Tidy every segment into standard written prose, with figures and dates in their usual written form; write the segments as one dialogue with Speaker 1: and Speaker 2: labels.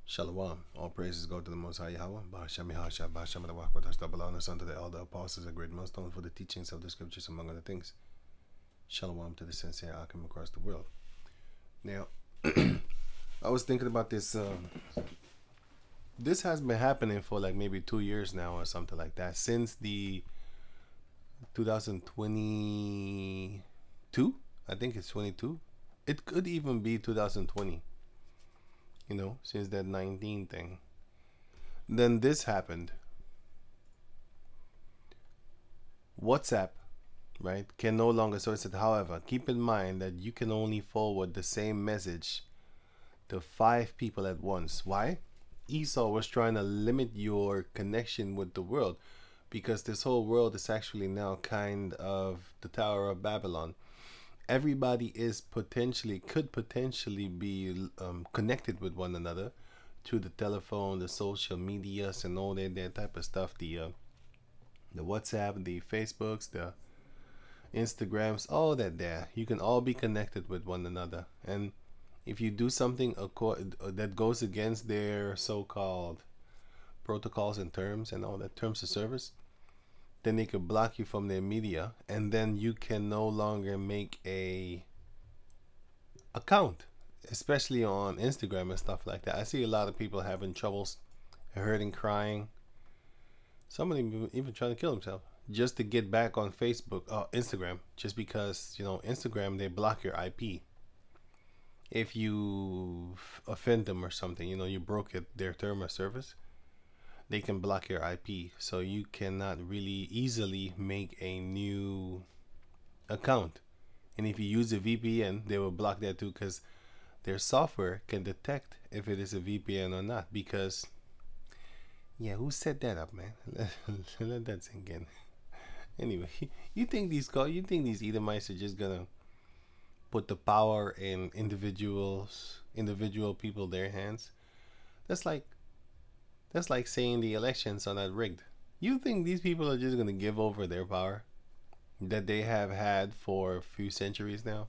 Speaker 1: Shalom. All praises go to the Most High Yahweh. Bahashem Yahashah, Bahashem Adawak, Watashtabala, and the son to the elder apostles, a great milestone for the teachings of the scriptures, among other things. Shalom to the sincere Akim across the world. Now, I was thinking about this. This has been happening for like maybe 2 years now or something like that. Since the 2022, I think it's 22. It could even be 2020. Since that 19 thing. Then this happened. WhatsApp, right, can no longer, so it said, however, keep in mind that you can only forward the same message to 5 people at once. Why? Esau was trying to limit your connection with the world, because this whole world is actually now kind of the Tower of Babylon. Everybody could potentially be connected with one another through the telephone, the social medias, and all that type of stuff. The WhatsApp, the Facebooks, the Instagrams, all that there. You can all be connected with one another. And if you do something that goes against their so-called protocols and terms and all that, terms of service, then they could block you from their media, and then you can no longer make a account, especially on Instagram and stuff like that. I see a lot of people having troubles, hurting, crying. Somebody even trying to kill himself just to get back on Facebook, Instagram, just because Instagram, they block your IP. If you offend them or something, you broke their term of service, they can block your IP, so you cannot really easily make a new account. And if you use a VPN, they will block that too, because their software can detect if it is a VPN or not. Because, yeah, who set that up, man? Let that sink in. Anyway, you think these Edomites are just gonna put the power in individual people their hands? That's like saying the elections are not rigged. You think these people are just going to give over their power that they have had for a few centuries now?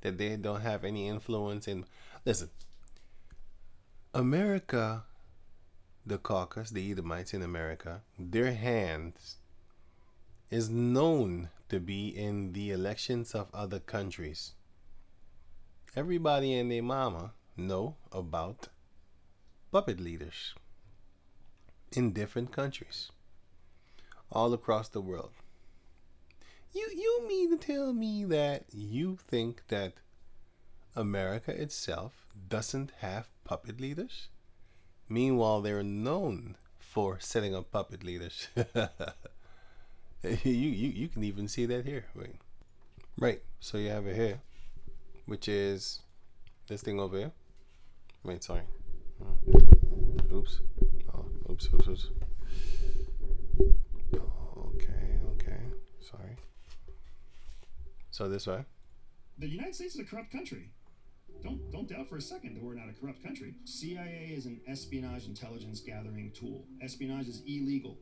Speaker 1: That they don't have any influence in? Listen, America, the caucus, the Edomites in America, their hands is known to be in the elections of other countries. Everybody and their mama know about puppet leaders in different countries all across the world. You mean to tell me that you think that America itself doesn't have puppet leaders? Meanwhile, they're known for setting up puppet leaders. You can even see that here. Wait. Right, so you have it here, which is this thing over here. Wait, sorry. Oops. Oh, oops. Okay. Sorry. So this way.
Speaker 2: The United States is a corrupt country. Don't doubt for a second that we're not a corrupt country. CIA is an espionage intelligence gathering tool. Espionage is illegal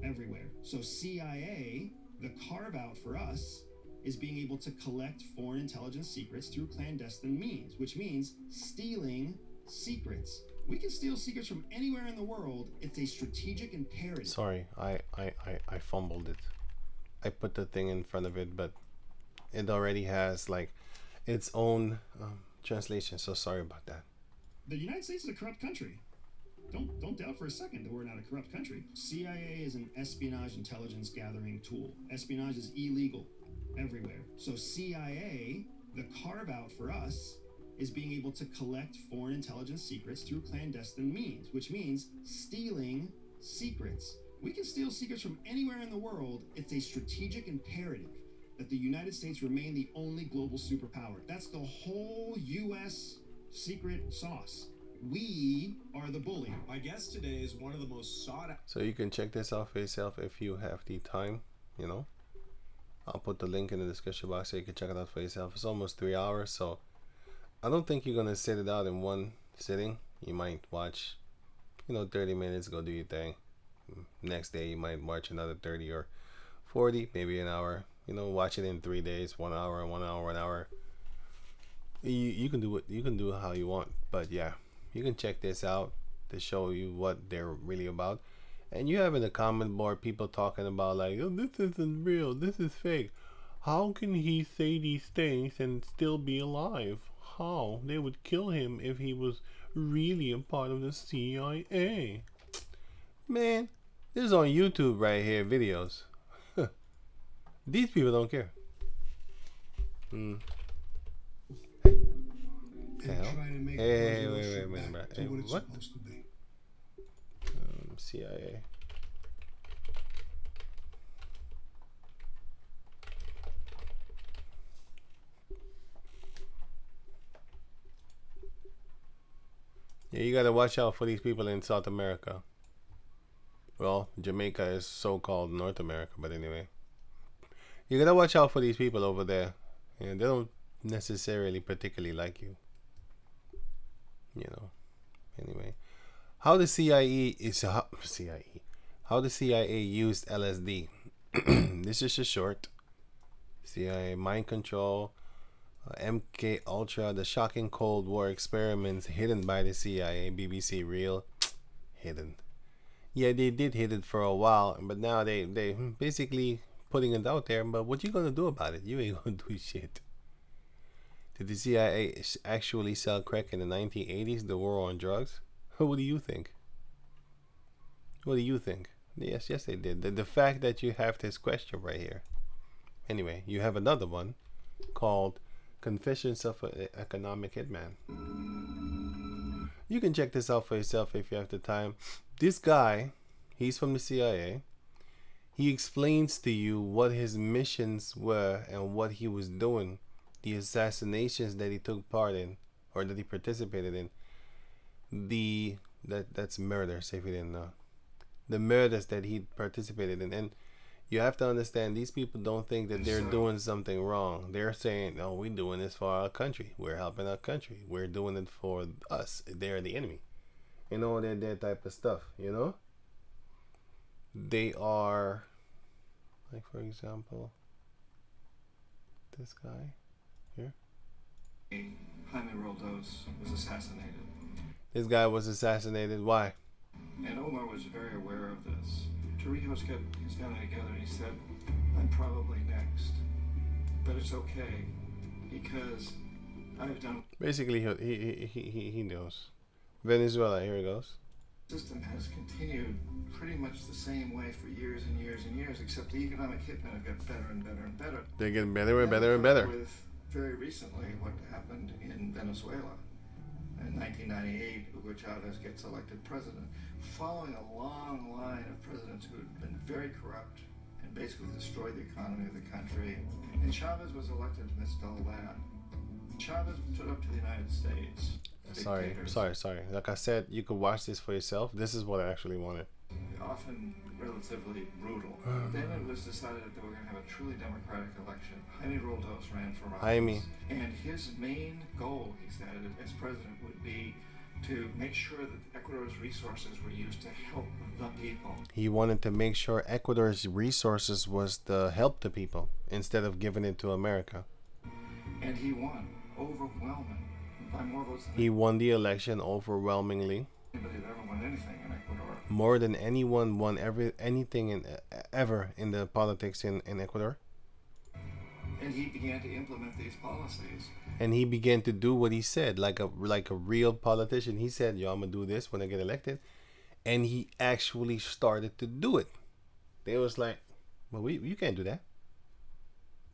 Speaker 2: everywhere. So CIA, the carve out for us, is being able to collect foreign intelligence secrets through clandestine means, which means stealing secrets. We can steal secrets from anywhere in the world. It's a strategic imperative.
Speaker 1: Sorry, I fumbled it. I put the thing in front of it, but it already has like its own translation. So sorry about that.
Speaker 2: The United States is a corrupt country. Don't doubt for a second that we're not a corrupt country. CIA is an espionage intelligence gathering tool. Espionage is illegal everywhere. So CIA, the carve out for us, is being able to collect foreign intelligence secrets through clandestine means, which means stealing secrets. We can steal secrets from anywhere in the world. It's a strategic imperative that the United States remain the only global superpower. That's the whole U.S. secret sauce. We are the bully.
Speaker 3: My guest today is one of the most sought after.
Speaker 1: So you can check this out for yourself if you have the time, I'll put the link in the description box so you can check it out for yourself. It's almost 3 hours, so I don't think you're gonna sit it out in one sitting. You might watch, 30 minutes, go do your thing. Next day you might watch another 30 or 40, maybe an hour. Watch it in 3 days, 1 hour, 1 hour, 1 hour. You can do it. You can do it how you want. But yeah, You can check this out to show you what they're really about. And you have in the comment board people talking about like, oh, this isn't real, this is fake. How can he say these things and still be alive? How? They would kill him if he was really a part of the CIA. Man, this is on YouTube right here, videos. These people don't care.
Speaker 2: And
Speaker 1: Hell.
Speaker 2: try to make
Speaker 1: Hey,
Speaker 2: the
Speaker 1: wait,
Speaker 2: relationship
Speaker 1: wait,
Speaker 2: back
Speaker 1: wait,
Speaker 2: to
Speaker 1: hey,
Speaker 2: what it's
Speaker 1: what?
Speaker 2: supposed to be.
Speaker 1: CIA. Yeah, you gotta watch out for these people in South America. Well, Jamaica is so-called North America, but anyway. You gotta watch out for these people over there. And they don't necessarily particularly like you. You know. Anyway. How the CIA How the CIA used LSD. This is a short. CIA mind control. MK Ultra, the shocking Cold War experiments hidden by the CIA, BBC real hidden. Yeah, they did hid it for a while, but now they basically putting it out there. But what you gonna do about it? You ain't gonna do shit. Did the CIA actually sell crack in the 1980s? The war on drugs? What do you think? What do you think? Yes, they did. The fact that you have this question right here. Anyway, you have another one called Confessions of an Economic Hitman. You can check this out for yourself if you have the time. This guy, he's from the CIA. He explains to you what his missions were and what he was doing, the assassinations that he took part in or that he participated in. That's murders if you didn't know. The murders that he participated in. And you have to understand, these people don't think that they're doing something wrong. They're saying, no, we're doing this for our country. We're helping our country. We're doing it for us. They're the enemy. You know, that type of stuff, you know? They are, like, for example, this guy here.
Speaker 4: Jaime Roldos was assassinated.
Speaker 1: This guy was assassinated. Why?
Speaker 4: And Omar was very aware of this. Torrijos got his family together and he said, I'm probably next. But it's okay, because I've done...
Speaker 1: Basically, he knows. Venezuela, here it goes.
Speaker 4: The system has continued pretty much the same way for years and years and years, except the economic hitmen have got better and better and better.
Speaker 1: They're getting better and better and better.
Speaker 4: With very recently what happened in Venezuela. In 1998, Hugo Chavez gets elected president, following a long line of presidents who had been very corrupt and basically destroyed the economy of the country. And Chavez was elected amidst all that. Chavez stood up to the United States.
Speaker 1: Sorry. Like I said, you could watch this for yourself. This is what I actually wanted.
Speaker 4: Often relatively brutal. Then it was decided that they were going to have a truly democratic election. Jaime Roldos ran for office.
Speaker 1: Jaime.
Speaker 4: And his main goal, he said, as president would be to make sure that Ecuador's resources were used to help the people.
Speaker 1: He wanted to make sure Ecuador's resources was to help the people instead of giving it to America.
Speaker 4: And he won overwhelming by more votes than
Speaker 1: he won the election overwhelmingly.
Speaker 4: Anybody had ever won anything in Ecuador.
Speaker 1: More than anyone won anything ever in the politics in Ecuador.
Speaker 4: And he began to implement these policies.
Speaker 1: And he began to do what he said, like a real politician. He said, yo, I'm going to do this when I get elected. And he actually started to do it. They was like, well, you can't do that.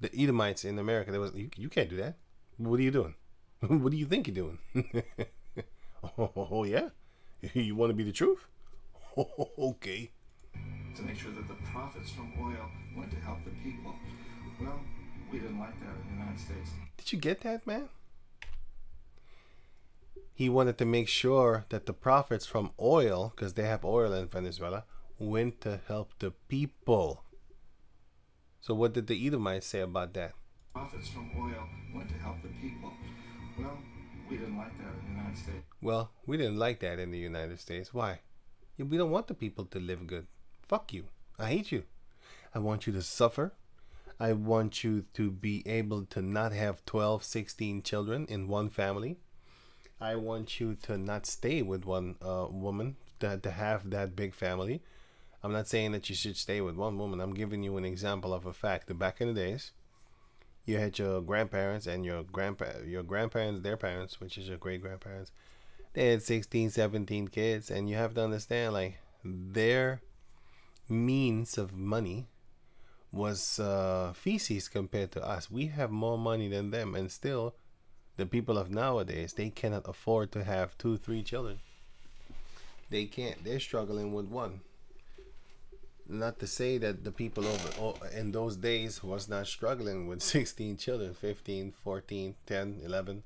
Speaker 1: The Edomites in America, they was, you can't do that. What are you doing? What do you think you're doing? Oh, yeah? You want to be the truth? Okay.
Speaker 4: To make sure that the profits from oil went to help the people. Well, we didn't like that in the United States.
Speaker 1: Did you get that, man? He wanted to make sure that the profits from oil, because they have oil in Venezuela, went to help the people. So what did the Edomites say about that?
Speaker 4: Profits from oil went to help the people. Well, we didn't like that in the United States.
Speaker 1: Well, we didn't like that in the United States. Why? Yeah, we don't want the people to live good. Fuck you. I hate you. I want you to suffer. I want you to be able to not have 12, 16 children in one family. I want you to not stay with one woman, to have that big family. I'm not saying that you should stay with one woman. I'm giving you an example of a fact. That back in the days, you had your grandparents and your grandparents, their parents, which is your great grandparents. They had 16, 17 kids, and you have to understand, like, their means of money was feces compared to us. We have more money than them, and still, the people of nowadays, they cannot afford to have 2, 3 children. They can't. They're struggling with one. Not to say that the people in those days was not struggling with 16 children, 15, 14, 10, 11.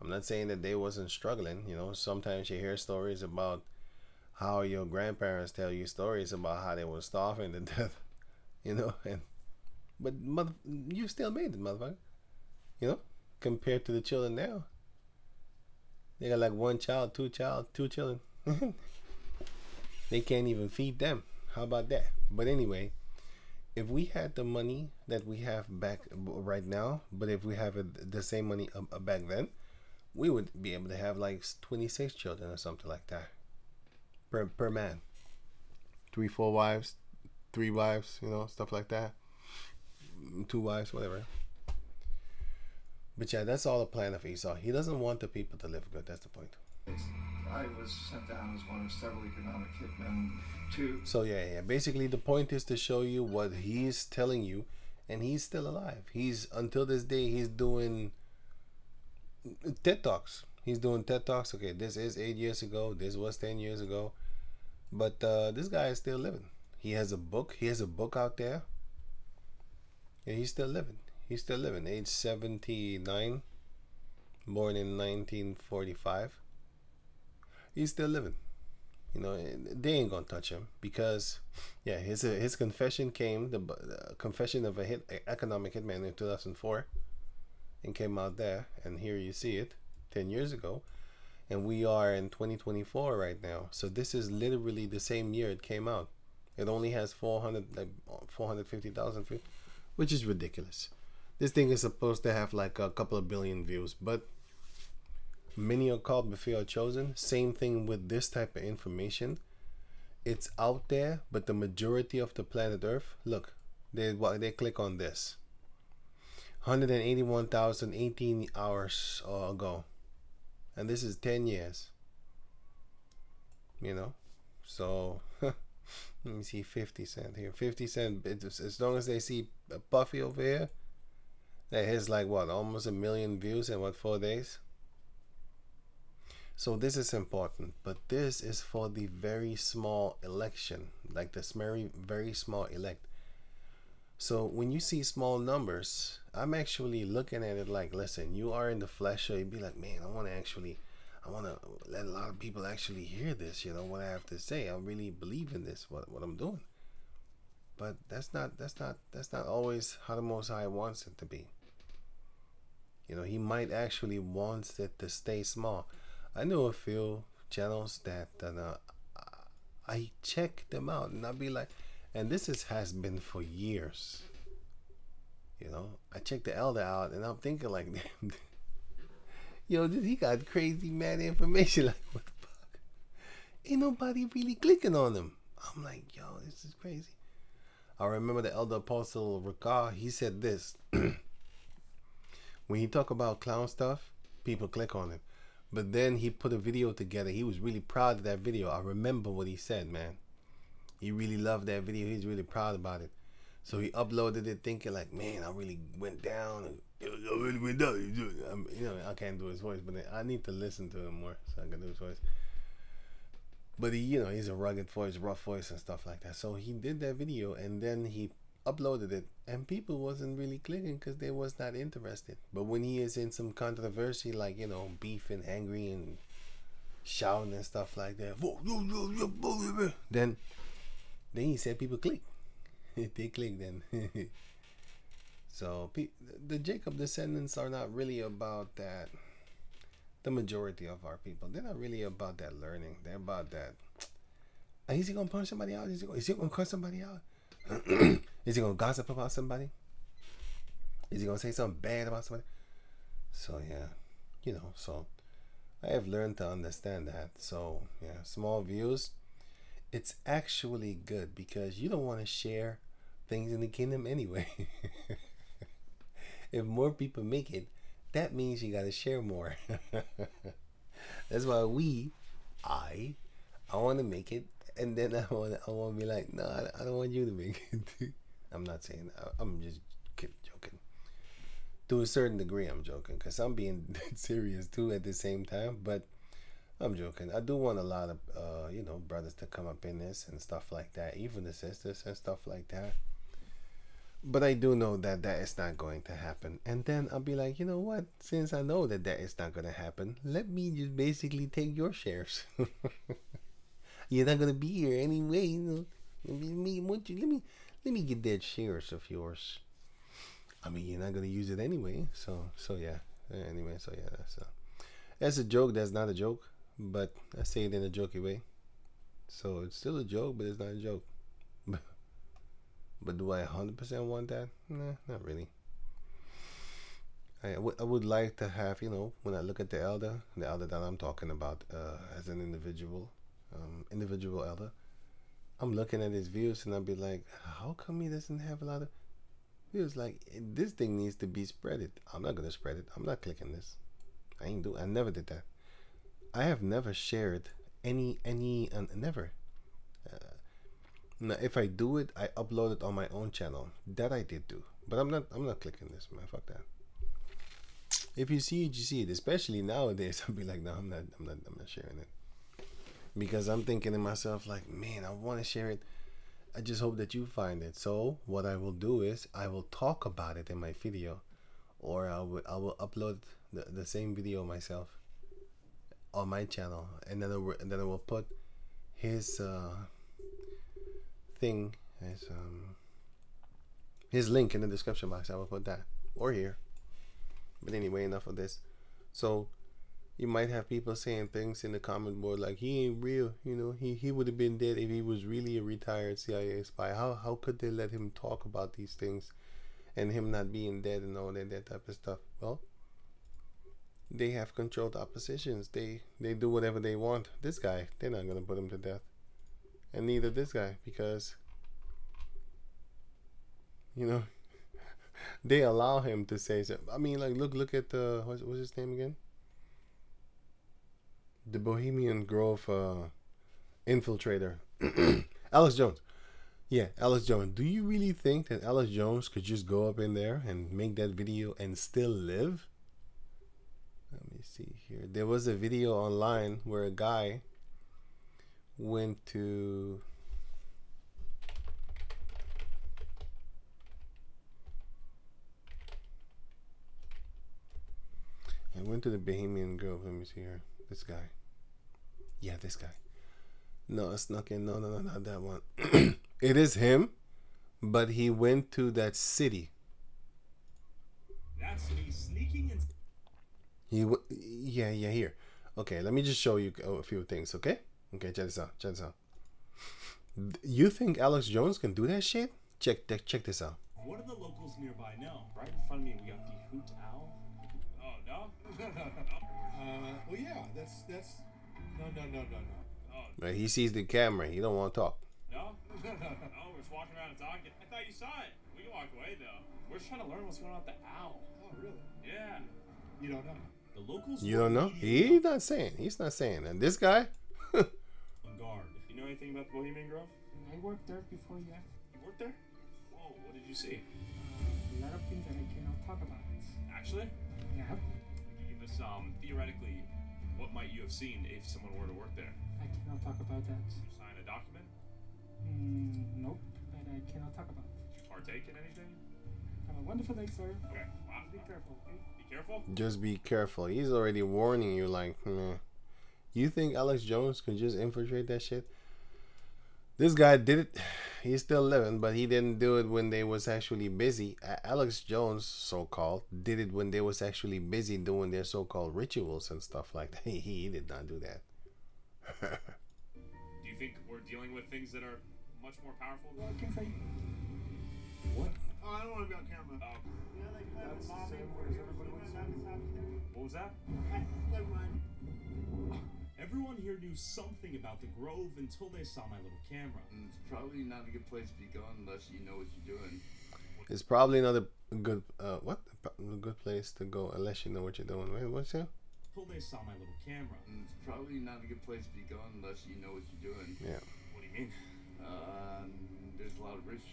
Speaker 1: I'm not saying that they wasn't struggling. You know, sometimes you hear stories about how your grandparents tell you stories about how they were starving to death. You know, but you still made it, motherfucker. You know, compared to the children now, they got like one child, two children. They can't even feed them. How about that? But anyway, if we had the money that we have back right now, but if we have the same money back then, we would be able to have like 26 children or something like that per man. 3, 4 wives, 3 wives, you know, stuff like that. 2 wives, whatever. But yeah, that's all the plan of Esau. He doesn't want the people to live good. That's the point.
Speaker 4: I was sent down as one of several economic hitmen to...
Speaker 1: So yeah. Basically, the point is to show you what he's telling you, and he's still alive. He's, until this day, he's doing TED Talks. He's doing TED Talks. Okay, this is 8 years ago. This was 10 years ago. But this guy is still living. He has a book. He has a book out there. And he's still living. He's still living. Age 79. Born in 1945. He's still living. You know, they ain't gonna touch him because, yeah, his confession came, the confession of a economic hitman in 2004, and came out there, and here you see it, 10 years ago, and we are in 2024 right now. So this is literally the same year it came out. It only has 450,000 views, which is ridiculous. This thing is supposed to have like a couple of billion views, but many are called before are chosen. Same thing with this type of information. It's out there, but the majority of the planet Earth, look, they click on this. 181,018 hours ago. And this is 10 years. You know? So, let me see 50 Cent here. 50 Cent, as long as they see Puffy over here, that has like what, almost 1 million views in what, 4 days? So this is important, but this is for the very small election, like this very small elect. So when you see small numbers, I'm actually looking at it like, listen, you are in the flesh, so you'd be like, man, I want to let a lot of people actually hear this, you know, what I have to say. I really believe in this, what I'm doing. But that's not always how the Most High wants it to be. You know, he might actually wants it to stay small. I know a few channels that I check them out and I'll be like, and this has been for years. You know, I check the elder out and I'm thinking like, yo, he got crazy mad information. Like, what the fuck? Ain't nobody really clicking on him. I'm like, yo, this is crazy. I remember the elder apostle Ricard, he said this. When he talk about clown stuff, people click on him. But then he put a video together. He was really proud of that video. I remember what he said, man. He really loved that video. He's really proud about it. So he uploaded it thinking like, man, I really went down. I really went down. You know, I can't do his voice, but I need to listen to him more so I can do his voice. But he, you know, he's a rugged voice, rough voice and stuff like that. So he did that video and then he uploaded it and people wasn't really clicking because they was not interested. But when he is in some controversy, like, you know, beefing, angry and shouting and stuff like that, then he said people click. They click then. So the Jacob descendants are not really about that. The majority of our people, they're not really about that learning. They're about that. Is he gonna punch somebody out? Is he gonna cut somebody out? Is he gonna gossip about somebody? Is he gonna say something bad about somebody? So yeah, you know. So I have learned to understand that. So yeah, small views. It's actually good because you don't want to share things in the kingdom anyway. If more people make it, that means you got to share more. That's why I, I want to make it, and then I want to be like, no, I don't want you to make it. I'm not saying that. I'm just joking. To a certain degree, I'm joking because I'm being serious too at the same time. But I'm joking. I do want a lot of brothers to come up in this and stuff like that, even the sisters and stuff like that. But I do know that that is not going to happen. And then I'll be like, you know what? Since I know that that is not going to happen, let me just basically take your shares. You're not going to be here anyway. Let me get that shares of yours. I mean, you're not going to use it anyway. So yeah. Anyway, so yeah, that's a joke. That's not a joke, but I say it in a jokey way. So it's still a joke, but it's not a joke. But do I 100% want that? Nah, not really. I would like to have, when I look at the elder that I'm talking about as an individual elder, I'm looking at his views and I'll be like, how come he doesn't have a lot of views? Like, this thing needs to be spreaded. I'm not going to spread it. I'm not clicking this. I never did that. I have never shared never. Now, if I do it, I upload it on my own channel. That I did do, but I'm not clicking this, man. Fuck that. If you see it, you see it. Especially nowadays, I'll be like, no, I'm not sharing it because I'm thinking to myself, like, man, I want to share it. I just hope that you find it. So what I will do is I will talk about it in my video, or I will upload the same video myself on my channel, and then I will put his thing his link in the description box. I will put that, or here. But anyway, enough of this. So you might have people saying things in the comment board like, he ain't real, he would have been dead if he was really a retired CIA spy. How could they let him talk about these things and him not being dead and all that type of stuff? Well, they have controlled oppositions. They do whatever they want. This guy, they're not gonna put him to death, and neither this guy, because they allow him to say so. I mean, like, look at the what's his name again? The Bohemian Grove infiltrator, Alex Jones. Yeah, Alex Jones. Do you really think that Alex Jones could just go up in there and make that video and still live? Let me see here. There was a video online where a guy went to the Bohemian Grove. Let me see here. This guy. Yeah, this guy. No, Snuck in. No, not that one. It is him, but he went to that city.
Speaker 3: That's me sneaking in.
Speaker 1: Yeah, here. Okay, let me just show you a few things, okay? Okay, check this out. You think Alex Jones can do that shit? Check this out.
Speaker 3: What do the locals nearby know?
Speaker 5: Right in front of me, we got the hoot owl.
Speaker 3: Oh, no?
Speaker 5: Well, yeah, that's no.
Speaker 3: Oh,
Speaker 1: Right, he sees the camera. He don't want to talk.
Speaker 3: no? No, we're just walking around and talking. I thought you saw it. We can walk away, though.
Speaker 5: We're just trying to learn what's going on with the owl.
Speaker 2: Oh, really?
Speaker 3: Yeah.
Speaker 2: You don't know?
Speaker 3: The locals.
Speaker 1: You don't know? He's not saying. And this guy?
Speaker 3: On guard. You know anything about the Bohemian Grove?
Speaker 5: I worked there before, yeah.
Speaker 3: You worked there? Whoa, what did you see?
Speaker 5: A lot of things that I cannot talk about.
Speaker 3: Actually?
Speaker 5: Yeah,
Speaker 3: Give us, theoretically, what might you have seen if someone were to work there?
Speaker 5: I cannot talk about that.
Speaker 3: Did you sign a document?
Speaker 5: Nope, but I cannot talk about it.
Speaker 3: Did you partake in anything?
Speaker 5: Have a wonderful day, sir.
Speaker 3: Okay, wow.
Speaker 5: Be careful, okay?
Speaker 3: Be careful.
Speaker 1: Just be careful. He's already warning you, like, you think Alex Jones could just infiltrate that shit? This guy did it. He's still living, but he didn't do it when they was actually busy. Alex Jones, so-called, did it when they was actually busy doing their so-called rituals and stuff like that. He did not do that.
Speaker 3: Do you think we're dealing with things that are much more powerful?
Speaker 5: Well, I can say.
Speaker 2: What? Oh, I don't want to be on camera.
Speaker 3: Oh,
Speaker 2: You know, like,
Speaker 5: That's everybody wants to.
Speaker 3: what was that?
Speaker 2: Never mind.
Speaker 3: Everyone here knew something about the Grove until they saw my little camera.
Speaker 6: It's probably not a good place to be going unless you know what you're doing.
Speaker 1: It's probably not a good a good place to go unless you know what you're doing. Wait, what's that?
Speaker 3: Until they saw my little camera.
Speaker 6: It's probably not a good place to be going unless you know what you're doing.
Speaker 1: Yeah.
Speaker 3: What do you mean?
Speaker 6: There's a lot of rich,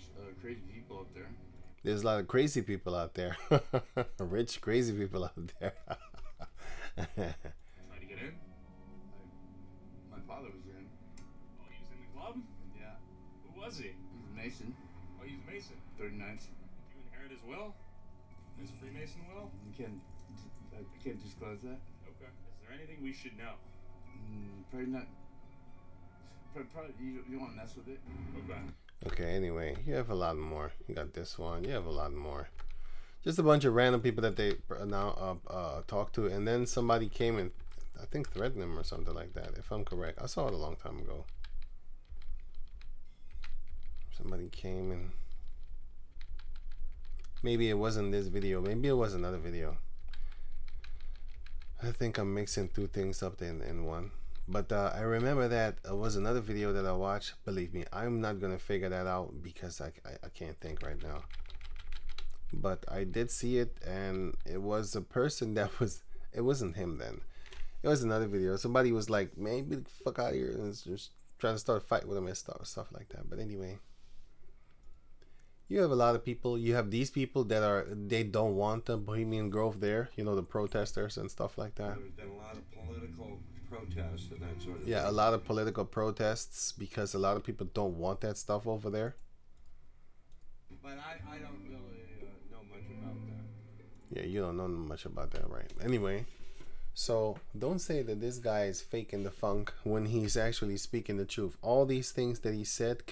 Speaker 6: crazy people out there.
Speaker 1: There's a lot of crazy people out there. Rich, crazy people out there.
Speaker 3: Trying to get in?
Speaker 6: My father was in.
Speaker 3: Oh, he was in the club?
Speaker 6: Yeah.
Speaker 3: Who was he?
Speaker 6: He was a Mason.
Speaker 3: Oh, he was Mason.
Speaker 6: 39th.
Speaker 3: Did you inherit his will? His Freemason will?
Speaker 6: I can't disclose that.
Speaker 3: Okay. Is there anything we should know?
Speaker 6: Probably not. Probably you want to mess with it.
Speaker 3: Okay.
Speaker 1: Okay, anyway, you have a lot more. You got this one. You have a lot more. Just a bunch of random people that they now talk to, and then somebody came and I think threatened them or something like that, if I'm correct. I saw it a long time ago. Somebody came and maybe it wasn't this video. Maybe it was another video. I think I'm mixing two things up in one. But I remember that it was another video that I watched. Believe me, I'm not going to figure that out because I can't think right now. But I did see it, and it was a person that was... It wasn't him then. It was another video. Somebody was like, man, get the fuck out of here. And just trying to start a fight with him and stuff like that. But anyway... You have a lot of people. You have these people that they don't want the Bohemian Grove there. You know, the protesters and stuff like that.
Speaker 7: There's been a lot of political protests and that sort of
Speaker 1: Yeah,
Speaker 7: thing.
Speaker 1: a lot of political protests because a lot of people don't want that stuff over there.
Speaker 7: But I don't really know much about that.
Speaker 1: Yeah, you don't know much about that, right? Anyway, so don't say that this guy is faking the funk when he's actually speaking the truth. All these things that he said,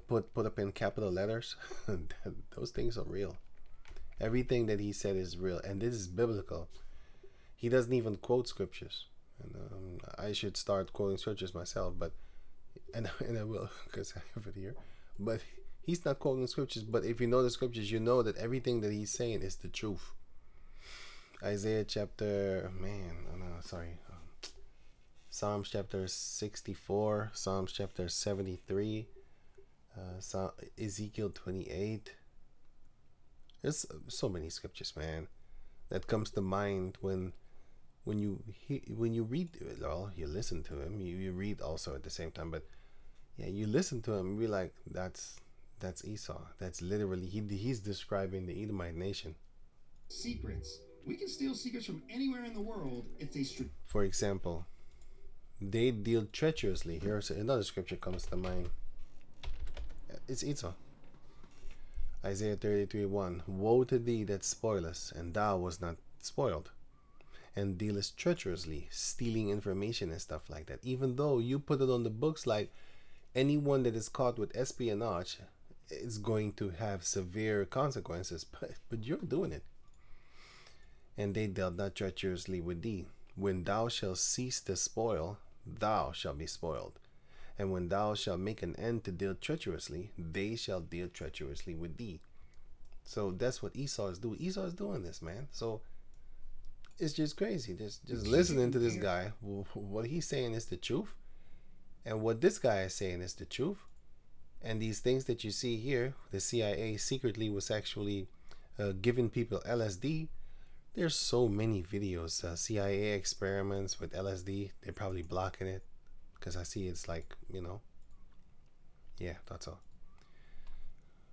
Speaker 1: put up in capital letters, those things are real. Everything that he said is real, and this is biblical. He doesn't even quote scriptures, and I should start quoting scriptures myself, but and I will because I have it here. But he's not quoting scriptures. But if you know the scriptures, you know that everything that he's saying is the truth. Isaiah chapter, Psalms chapter 64, Psalms chapter 73. Ezekiel 28. There's so many scriptures, man, that comes to mind when you read. Well, you listen to him. You read also at the same time, but yeah, you listen to him and be like, that's Esau. That's literally he's describing the Edomite nation.
Speaker 2: Secrets. We can steal secrets from anywhere in the world if they
Speaker 1: For example, they deal treacherously. Here's another scripture comes to mind. It's Esau. Isaiah 33:1. Woe to thee that spoilest, and thou was not spoiled, and dealest treacherously, stealing information and stuff like that. Even though you put it on the books like anyone that is caught with espionage is going to have severe consequences, but you're doing it. And they dealt not treacherously with thee. When thou shalt cease to spoil, thou shalt be spoiled. And when thou shalt make an end to deal treacherously, they shall deal treacherously with thee. So that's what Esau is doing. Esau is doing this, man. So it's just crazy. Just listening to this guy. What he's saying is the truth. And what this guy is saying is the truth. And these things that you see here, the CIA secretly was actually giving people LSD. There's so many videos. CIA experiments with LSD. They're probably blocking it. Because I see it's like, yeah, that's all.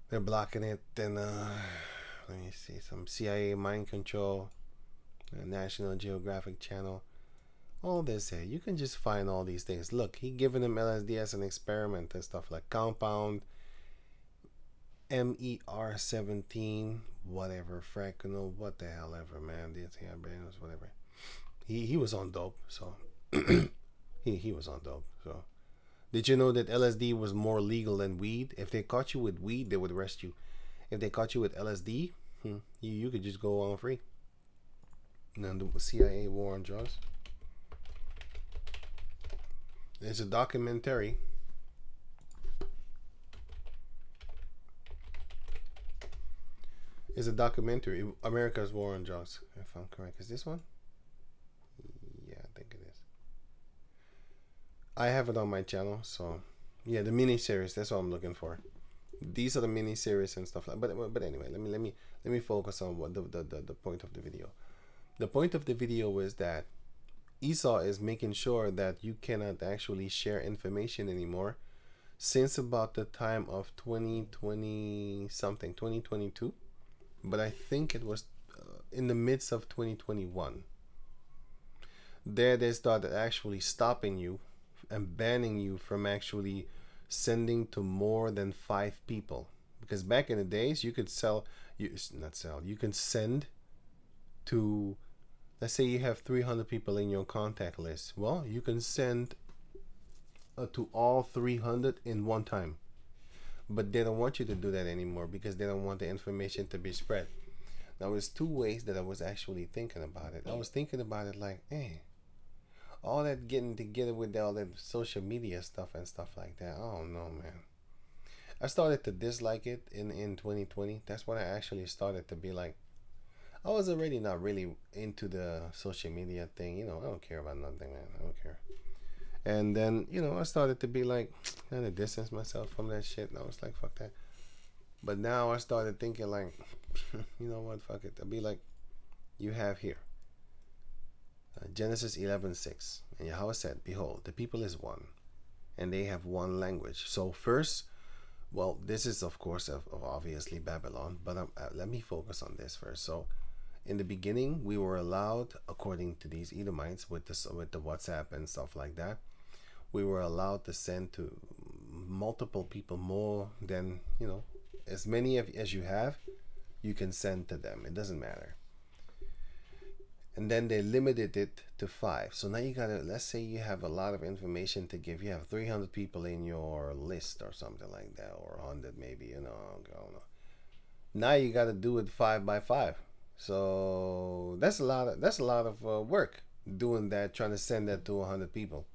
Speaker 1: They're blocking it. Then, let me see, some CIA mind control, National Geographic Channel, all this here. You can just find all these things. Look, he giving them LSD as an experiment and stuff like compound, MER17, whatever, fractional, what the hell ever, man. Whatever. He was on dope, so... He was on dope. So, did you know that LSD was more legal than weed? If they caught you with weed, they would arrest you. If they caught you with LSD, you could just go on free. Now the CIA war on drugs. There's a documentary. It's a documentary, America's War on Drugs, if I'm correct. Is this one? Yeah, I think it is. I have it on my channel, so yeah, the mini series. That's what I'm looking for. These are the mini series and stuff like. But anyway, let me focus on what the point of the video. The point of the video is that Esau is making sure that you cannot actually share information anymore since about the time of 2020 something, 2022, but I think it was in the midst of 2021. There they started actually stopping you and banning you from actually sending to more than 5 people, because back in the days you could you can send to, let's say you have 300 people in your contact list. Well, you can send to all 300 in one time, but they don't want you to do that anymore because they don't want the information to be spread. Now there's two ways that I was actually thinking about it. I was thinking about it like, hey, all that getting together with all that social media stuff and stuff like that, oh no, man. I started to dislike it in 2020. That's when I actually started to be like, I was already not really into the social media thing. You know, I don't care about nothing, man. I don't care. And then, you know, I started to be like, kind of distance myself from that shit. And I was like, fuck that. But now I started thinking like, you know what, fuck it. I'll be like, you have here Genesis 11:6, and Yahweh said, behold, the people is one, and they have one language. So first, well, this is of course of obviously Babylon, but let me focus on this first. So in the beginning, we were allowed, according to these Edomites, with the WhatsApp and stuff like that, we were allowed to send to multiple people, more than, you know, as many as you have, you can send to them. It doesn't matter. And then they limited it to 5. So now you gotta, let's say you have a lot of information to give. You have 300 people in your list or something like that, or 100 maybe, you know, I don't know. Now you gotta do it 5 by 5. So that's a lot of work doing that, trying to send that to 100 people.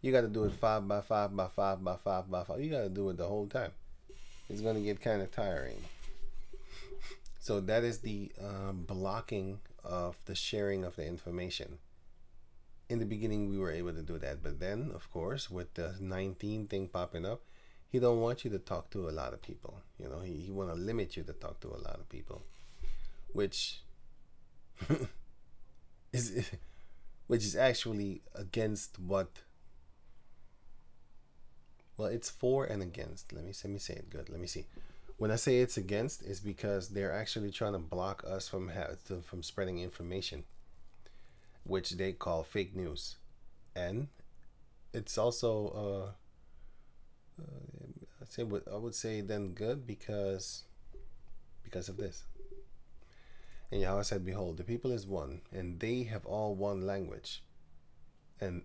Speaker 1: You got to do it 5 by 5 by 5 by 5 by 5. You got to do it the whole time. It's going to get kind of tiring. So that is the blocking of the sharing of the information. In the beginning, we were able to do that, but then, of course, with the 19 thing popping up, he don't want you to talk to a lot of people. You know, he want to limit you to talk to a lot of people, which is actually against what. Well, it's for and against. Let me say it good. Let me see. When I say it's against, it's because they're actually trying to block us from spreading information, which they call fake news, and it's also I would say then good because of this. And Yahweh said, behold, the people is one, and they have all one language, and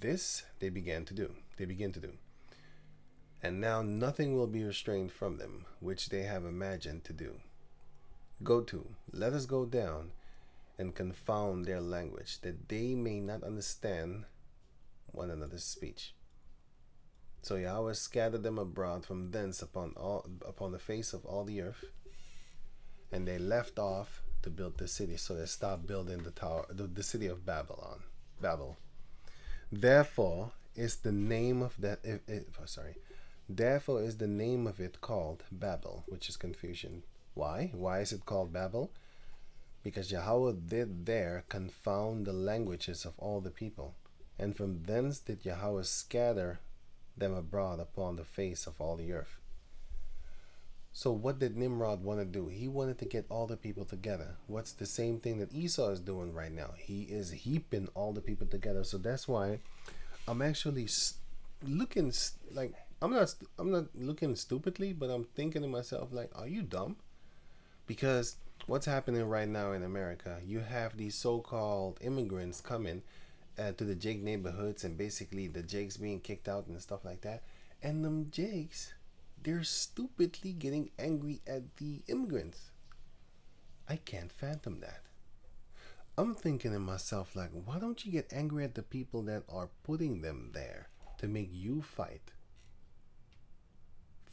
Speaker 1: this they begin to do. And now nothing will be restrained from them, which they have imagined to do. Let us go down and confound their language, that they may not understand one another's speech. So Yahweh scattered them abroad from thence upon the face of all the earth, and they left off to build the city. So they stopped building the city of Babel. Therefore is the name of that. Therefore is the name of it called Babel, which is confusion. Why? Why is it called Babel? Because Yahweh did there confound the languages of all the people, and from thence did Yahweh scatter them abroad upon the face of all the earth. So what did Nimrod want to do? He wanted to get all the people together. What's the same thing that Esau is doing right now? He is heaping all the people together. So that's why I'm actually looking like, I'm not looking stupidly, but I'm thinking to myself like, are you dumb? Because what's happening right now in America, you have these so-called immigrants coming to the Jake neighborhoods, and basically the Jakes being kicked out and stuff like that. And them Jakes, they're stupidly getting angry at the immigrants. I can't fathom that. I'm thinking to myself like, why don't you get angry at the people that are putting them there to make you fight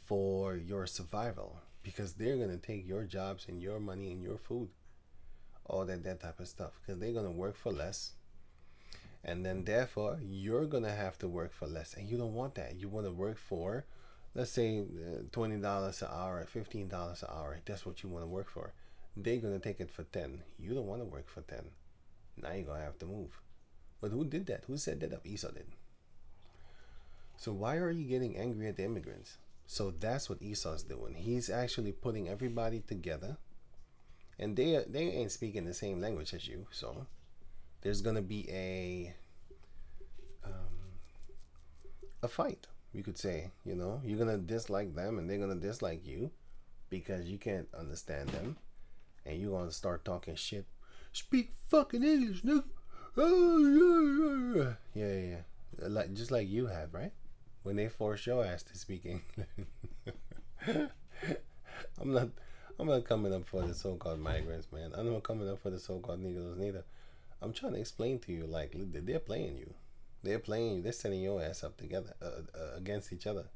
Speaker 1: for your survival? Because they're going to take your jobs and your money and your food, all that type of stuff, because they're going to work for less. And then therefore you're gonna have to work for less, and you don't want that. You want to work for, let's say, $20 an hour, $15 an hour. That's what you want to work for. They're gonna take it for 10. You don't want to work for 10. Now you're gonna have to move. But who did that? Who set that up? Esau did. So why are you getting angry at the immigrants? So that's what Esau's doing. He's actually putting everybody together, and they ain't speaking the same language as you. So there's gonna be a fight, you could say. You know, you're gonna dislike them, and they're gonna dislike you because you can't understand them, and you're gonna start talking shit. Speak fucking English, nigga. Oh, yeah. Like just like you have, right? When they force your ass to speak English. I'm not coming up for the so-called migrants, man. I'm not coming up for the so-called Negroes neither. I'm trying to explain to you, like, they're playing you. They're playing you. They're setting your ass up together against each other,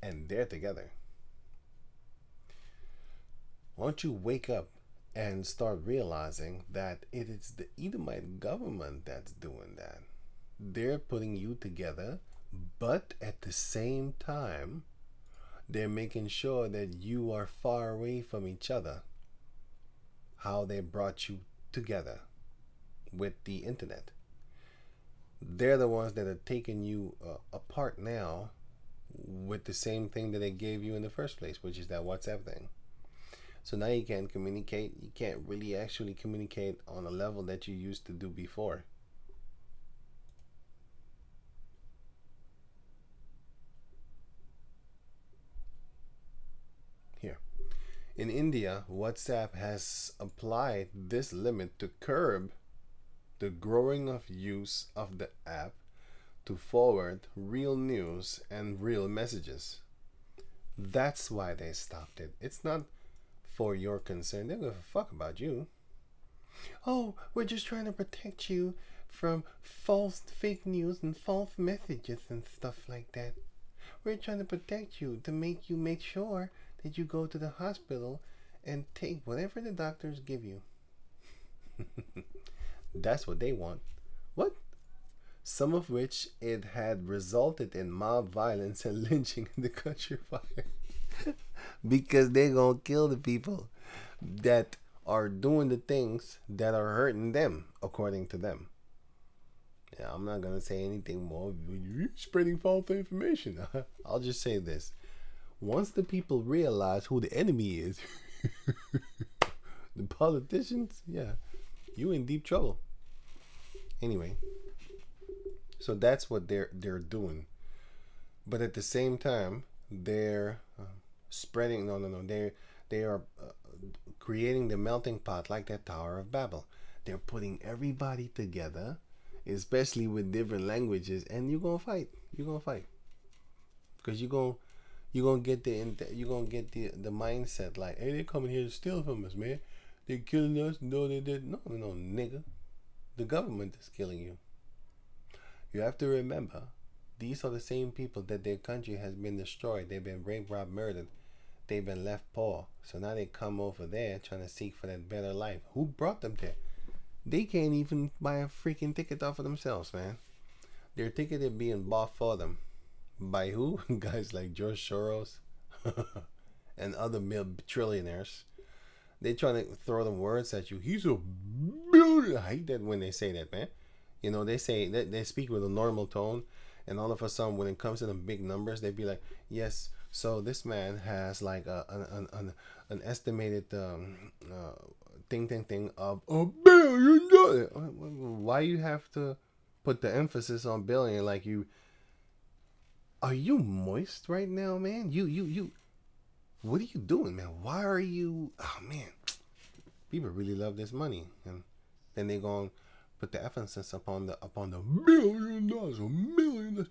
Speaker 1: and they're together. Why don't you wake up and start realizing that it is the Edomite government that's doing that? They're putting you together, but at the same time, they're making sure that you are far away from each other. How they brought you together with the internet. They're the ones that are taking you apart now with the same thing that they gave you in the first place, which is that WhatsApp thing. So now you can't communicate. You can't really actually communicate on a level that you used to do before. Here. In India, WhatsApp has applied this limit to curb the growing of use of the app to forward real news and real messages. That's why they stopped it. It's not for your concern. They don't give a fuck about you. Oh, we're just trying to protect you from false fake news and false messages and stuff like that. We're trying to protect you to make you make sure that you go to the hospital and take whatever the doctors give you. That's what they want. What? Some of which it had resulted in mob violence and lynching in the country fire. Because they're gonna kill the people that are doing the things that are hurting them, according to them. Yeah, I'm not gonna say anything more. You're spreading false information. I'll just say this. Once the people realize who the enemy is, the politicians, yeah, you in deep trouble. Anyway, so that's what they're doing. But at the same time, they're spreading. No. They are creating the melting pot like that Tower of Babel. They're putting everybody together, especially with different languages, and you're gonna fight. You're gonna fight because you're gonna get the mindset like, hey, they're coming here to steal from us, man. They're killing us. No, they did. No, nigga. The government is killing you. You have to remember, these are the same people that their country has been destroyed. They've been raped, robbed, murdered. They've been left poor. So now they come over there trying to seek for that better life. Who brought them there? They can't even buy a freaking ticket off of themselves, man. Their ticket is being bought for them. By who? Guys like George Soros and other trillionaires. They trying to throw them words at you. He's a billion. I hate that when they say that, man. You know, they say that they speak with a normal tone, and all of a sudden, when it comes to the big numbers, they be like, "Yes, so this man has like an estimated thing of $1 billion." Why you have to put the emphasis on billion? Like, you are you moist right now, man? You. What are you doing, man? Why are you? Oh man, people really love this money, and then they gonna put the emphasis upon the $1 billion, $1 million.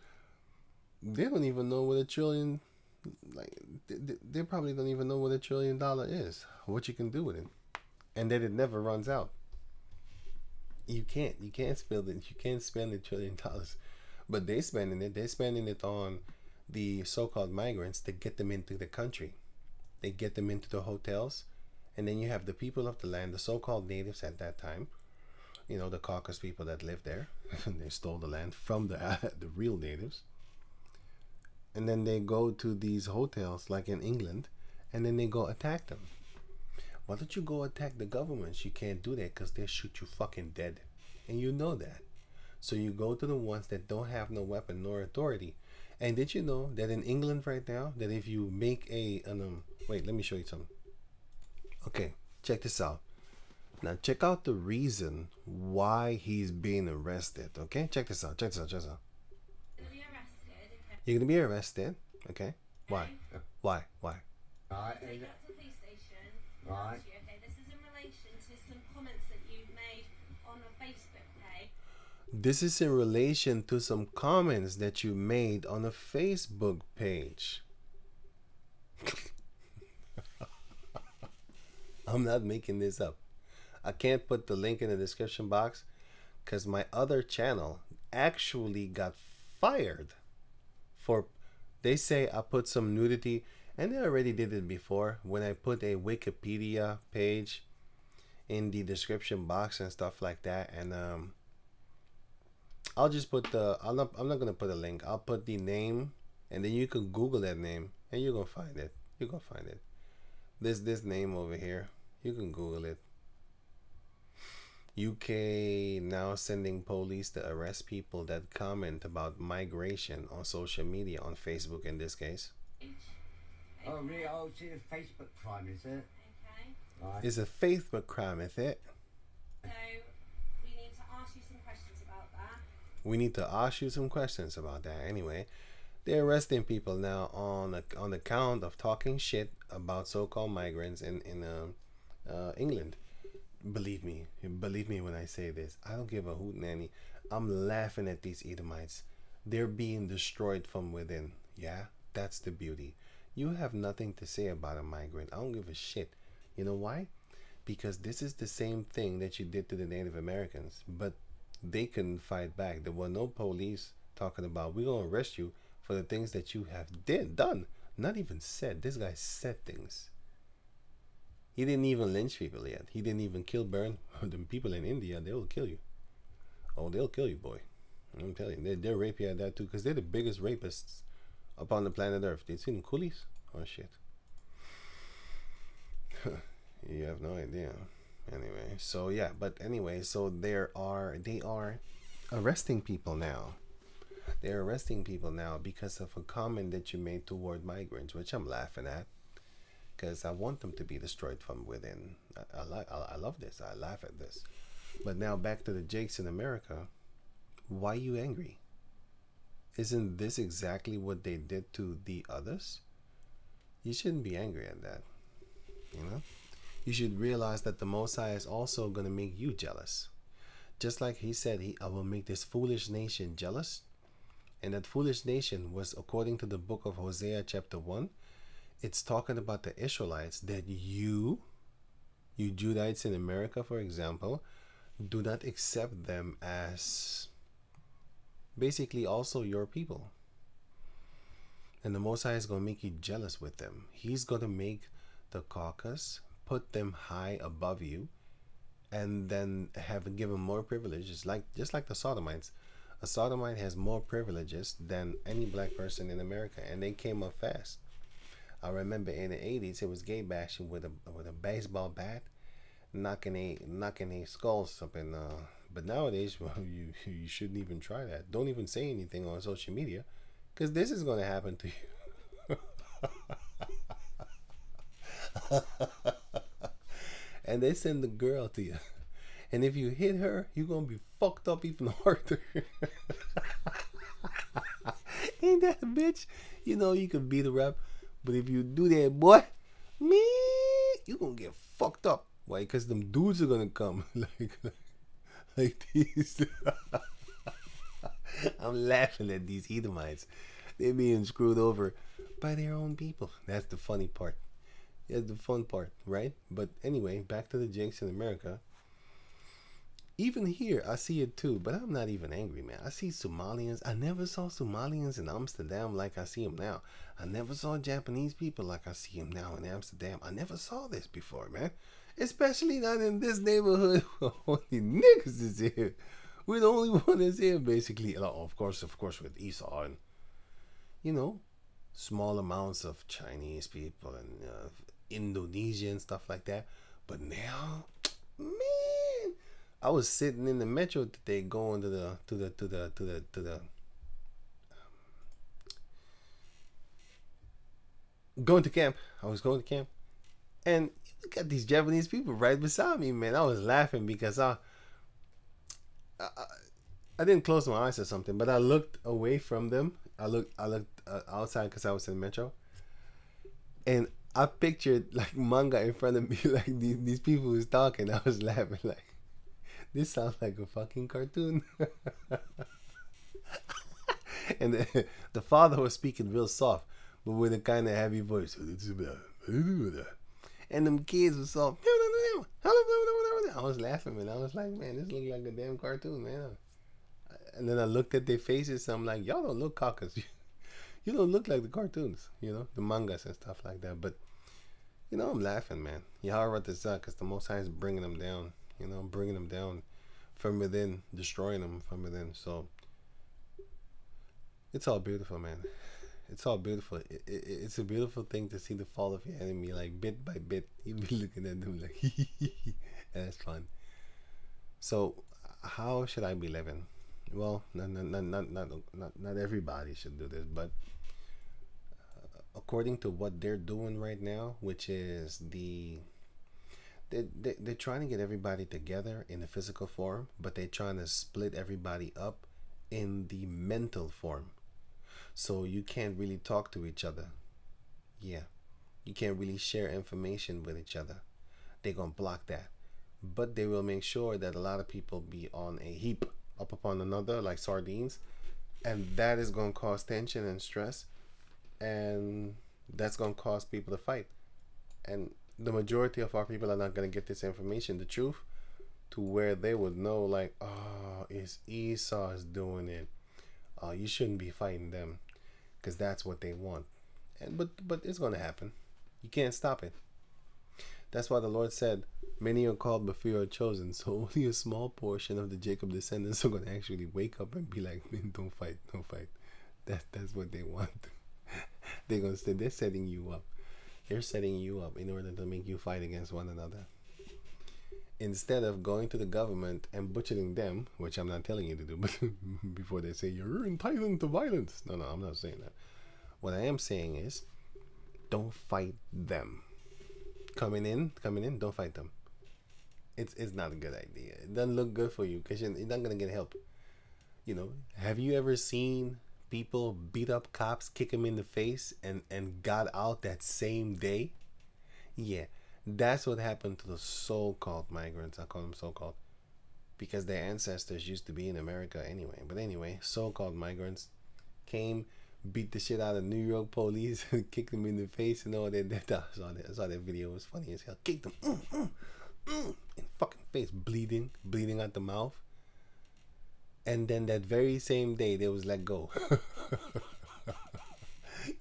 Speaker 1: They don't even know what a trillion. Like they probably don't even know what $1 trillion is. What you can do with it, and that it never runs out. You can't spend it. You can't spend $1 trillion, but they're spending it. They're spending it on the so-called migrants to get them into the country. They get them into the hotels, and then you have the people of the land, the so-called natives at that time. you know, the caucus people that live there. They stole the land from the real natives. And then they go to these hotels like in England, and then they go attack them. Why don't you go attack the governments? You can't do that because they'll shoot you fucking dead. And you know that. So you go to the ones that don't have no weapon nor authority. And did you know that in England right now, that if you make wait, let me show you something. Okay, check this out. Now check out the reason why he's being arrested. Okay, check this out. Check this out. Check this out. You're gonna be arrested. Okay. Why? Why? Why?
Speaker 8: Right. Take that to the police station. Right. Okay. This is in relation to some comments that you made on a Facebook page.
Speaker 1: This is in relation to some comments that you made on a Facebook page. I'm not making this up. I can't put the link in the description box because my other channel actually got fired for, they say I put some nudity, and they already did it before when I put a Wikipedia page in the description box and stuff like that. And I'll just put the, I'm not gonna put a link. I'll put the name, and then you can Google that name and you're gonna find it. You're gonna find it. This name over here, you can Google it. UK now sending police to arrest people that comment about migration on social media, on Facebook in this case.
Speaker 8: Oh, really? Oh, it's a Facebook crime, is it? Okay. Right.
Speaker 1: It's a Facebook crime, is it?
Speaker 8: So, we need to ask you some questions about that.
Speaker 1: We need to ask you some questions about that. Anyway, they're arresting people now on account of talking shit about so-called migrants in England. Believe me when I say this. I don't give a hoot nanny. I'm laughing at these Edomites. They're being destroyed from within. Yeah, that's the beauty. You have nothing to say about a migrant. I don't give a shit. You know why? Because this is the same thing that you did to the Native Americans, but they couldn't fight back. There were no police talking about, we're going to arrest you for the things that you have done. Not even said. This guy said things. He didn't even lynch people yet. He didn't even burn the people in India. They will kill you. Oh, they'll kill you, boy. I'm telling you, they'll rape you at that too, because they're the biggest rapists upon the planet Earth. Did you see them coolies? Oh shit. You have no idea. Anyway, so yeah, but anyway, so they are arresting people now. They're arresting people now because of a comment that you made toward migrants, which I'm laughing at. Because I want them to be destroyed from within. I love this. I laugh at this. But now back to the Jakes in America. Why are you angry? Isn't this exactly what they did to the others? You shouldn't be angry at that. You know? You should realize that the Most High is also going to make you jealous. Just like he said, I will make this foolish nation jealous. And that foolish nation was, according to the book of Hosea chapter 1, it's talking about the Israelites, that you Judites in America, for example, do not accept them as basically also your people. And the Most High is going to make you jealous with them. He's going to make the caucus, put them high above you, and then give them more privileges, just like the Sodomites. A Sodomite has more privileges than any black person in America, and they came up fast. I remember in the 80s, it was gay bashing with a baseball bat, knocking a skulls up in. But nowadays, well, you shouldn't even try that. Don't even say anything on social media, because this is going to happen to you. And they send the girl to you, and if you hit her, you're gonna be fucked up even harder. Ain't that a bitch? You know you can beat her up. But if you do that, boy, you gonna get fucked up. Why? Because them dudes are gonna come like these. I'm laughing at these Edomites. They're being screwed over by their own people. That's the funny part. That's the fun part, right? But anyway, back to the Jakes in America. Even here, I see it too, but I'm not even angry, man. I see Somalians. I never saw Somalians in Amsterdam like I see them now. I never saw Japanese people like I see them now in Amsterdam. I never saw this before, man. Especially not in this neighborhood. Only niggas is here. We're the only one that's here, basically. Of course, with Esau and, you know, small amounts of Chinese people and Indonesia and stuff like that. But now, man, I was sitting in the metro today, going to the going to camp. I was going to camp, and you got these Japanese people right beside me, man. I was laughing because I didn't close my eyes or something, but I looked away from them. I looked outside because I was in the metro, and I pictured like manga in front of me, like these people who's talking. I was laughing like, this sounds like a fucking cartoon. And the father was speaking real soft, but with a kind of heavy voice. And them kids were soft. I was laughing, man. I was like, man, this looks like a damn cartoon, man. And then I looked at their faces, and I'm like, y'all don't look caucus. You don't look like the cartoons, you know, the mangas and stuff like that. But, you know, I'm laughing, man. Yahweh the Zah, because the Most High is bringing them down, you know, bringing them down from within, destroying them from within. So, it's all beautiful, man. It's all beautiful. It's a beautiful thing to see the fall of your enemy, like bit by bit. You be looking at them like, and that's fun. So, how should I be living? Well, not everybody should do this, but according to what they're doing right now, which is they're trying to get everybody together in the physical form, but they're trying to split everybody up in the mental form. So you can't really talk to each other. Yeah. You can't really share information with each other. They're going to block that. But they will make sure that a lot of people be on a heap up upon another like sardines. And that is going to cause tension and stress. And that's going to cause people to fight. And the majority of our people are not going to get this information, the truth, to where they would know like, oh, it's Esau's doing it. You shouldn't be fighting them, because that's what they want. And but it's going to happen. You can't stop it. That's why the Lord said, many are called but few are chosen. So only a small portion of the Jacob descendants are going to actually wake up and be like, man, don't fight. That's what they want. They're going to say, they're setting you up. They're setting you up in order to make you fight against one another. Instead of going to the government and butchering them, which I'm not telling you to do, but before they say you're entitled to violence. No, I'm not saying that. What I am saying is, don't fight them. Coming in, don't fight them. It's not a good idea. It doesn't look good for you because you're not gonna get help. You know, have you ever seen people beat up cops, kick them in the face, and got out that same day? Yeah. That's what happened to the so-called migrants. I call them so-called because their ancestors used to be in America anyway. But anyway, so-called migrants came, beat the shit out of New York police, kicked them in the face and all that. I saw that video. It was funny as hell. Kicked them in fucking face, bleeding out the mouth. And then that very same day, they was let go.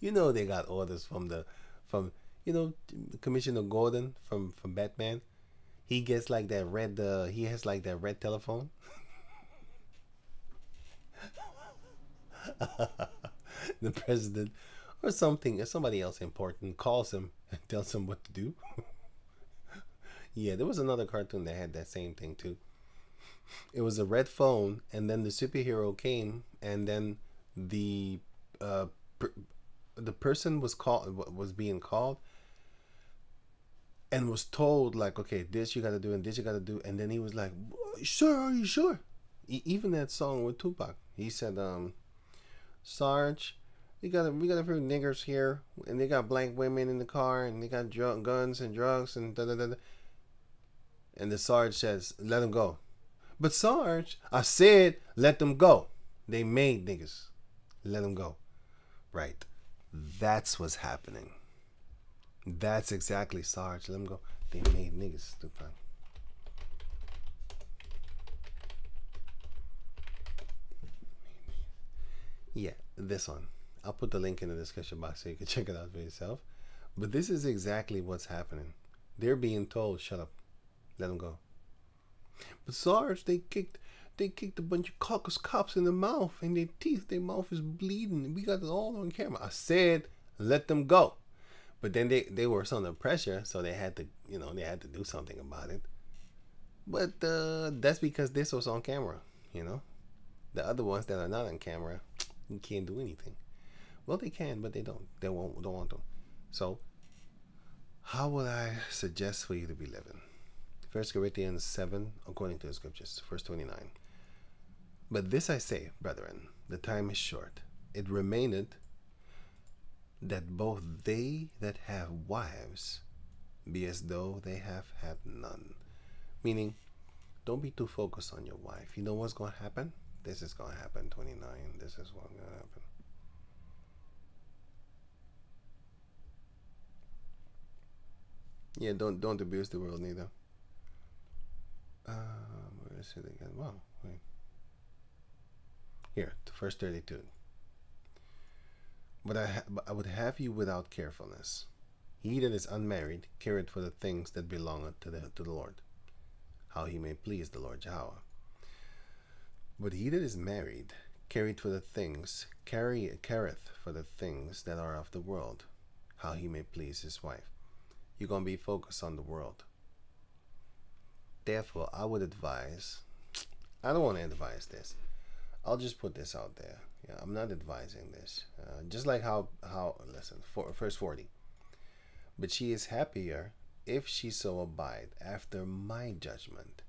Speaker 1: You know, they got orders from you know, Commissioner Gordon from Batman. He gets like that red. He has like that red telephone. The president or something, or somebody else important calls him and tells him what to do. Yeah, there was another cartoon that had that same thing too. It was a red phone, and then the superhero came, and then the person was being called and was told like, okay, this you gotta do and this you gotta do, and then he was like, sir, are you sure? Even that song with Tupac, he said, Sarge, we got a few niggers here, and they got black women in the car, and they got guns and drugs and da da da. And the Sarge says, let them go. But Sarge, I said, let them go. They made niggas. Let them go. Right. That's what's happening. That's exactly Sarge. Let them go. They made niggas. Stupid. Yeah, this one. I'll put the link in the description box so you can check it out for yourself. But this is exactly what's happening. They're being told, shut up. Let them go. But Sarge, they kicked a bunch of caucus cops in the mouth, and their mouth is bleeding. We got it all on camera. I said, let them go. But then they were under pressure, so they had to, they had to do something about it. But that's because this was on camera, The other ones that are not on camera, you can't do anything. Well, they can, but they don't. They don't want to. So, how would I suggest for you to be living? 1 Corinthians 7, according to the scriptures, verse 29. But this I say, brethren, the time is short. It remaineth that both they that have wives be as though they have had none. Meaning, don't be too focused on your wife. You know what's going to happen? This is going to happen, 29. This is what's going to happen. Yeah, don't abuse the world neither. Where is it again? Wow, wait. Here, verse 32. But I would have you without carefulness. He that is unmarried careth for the things that belong to the Lord, how he may please the Lord Jehovah. But he that is married careth for the things that are of the world, how he may please his wife. You're going to be focused on the world. Therefore, I would advise, I don't want to advise this. I'll just put this out there. Yeah, I'm not advising this. Just like how listen, verse 40. But she is happier if she so abide after my judgment.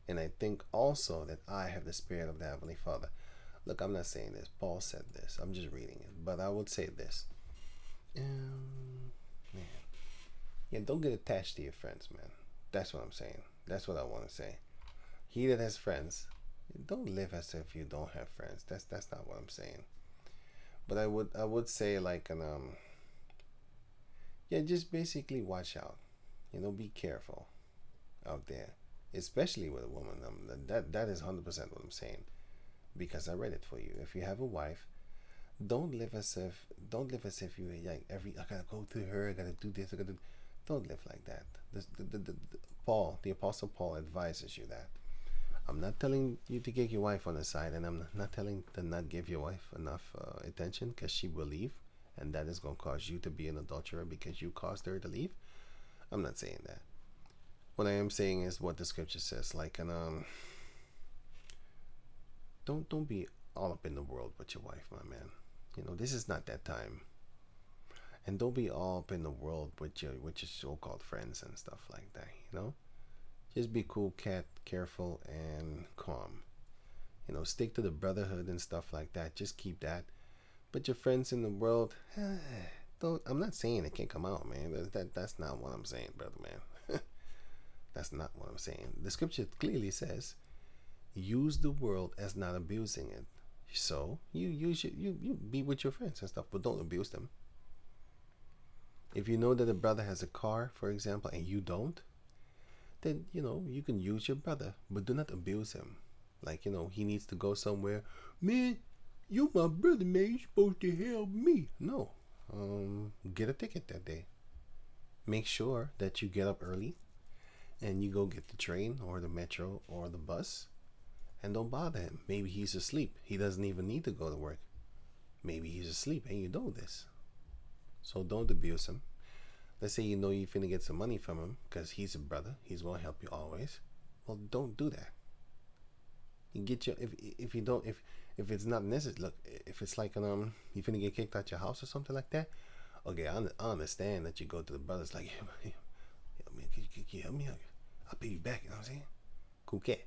Speaker 1: And I think also that I have the spirit of the Heavenly Father. Look, I'm not saying this. Paul said this. I'm just reading it. But I would say this. Man. Yeah, don't get attached to your friends, man. That's what I'm saying. That's what I want to say. He that has friends, don't live as if you don't have friends. That's not what I'm saying. But I would say like just basically watch out. Be careful out there, especially with a woman. That is 100% what I'm saying, because I read it for you. If you have a wife, don't live as if you like I gotta go to her, I gotta do this, don't live like that. The Apostle Paul advises you that. I'm not telling you to get your wife on the side, and I'm not telling to not give your wife enough attention, because she will leave, and that is going to cause you to be an adulterer because you caused her to leave. I'm not saying that. What I am saying is what the scripture says. Like, don't be all up in the world with your wife, my man. This is not that time. And don't be all up in the world with your so-called friends and stuff like that. Just be cool, careful, and calm. Stick to the brotherhood and stuff like that. Just keep that. But your friends in the world, don't. I'm not saying it can't come out, man. That's not what I'm saying, brother, man. That's not what I'm saying. The scripture clearly says, use the world as not abusing it. So you be with your friends and stuff, but don't abuse them. If you know that a brother has a car, for example, and you don't, then you can use your brother, but do not abuse him. Like, he needs to go somewhere. Man, you're my brother, man. You're supposed to help me. No. Get a ticket that day. Make sure that you get up early and you go get the train or the metro or the bus, and don't bother him. Maybe he's asleep. He doesn't even need to go to work. Maybe he's asleep and you know this. So don't abuse him. Let's say you're finna get some money from him because he's a brother. He's gonna help you always. Well, don't do that. You get your if you don't if it's not necessary. Look, if it's like you finna get kicked out your house or something like that. Okay, I understand that you go to the brothers like, hey, man, can you help me? I'll pay you back. You know what I'm saying? Cool cat.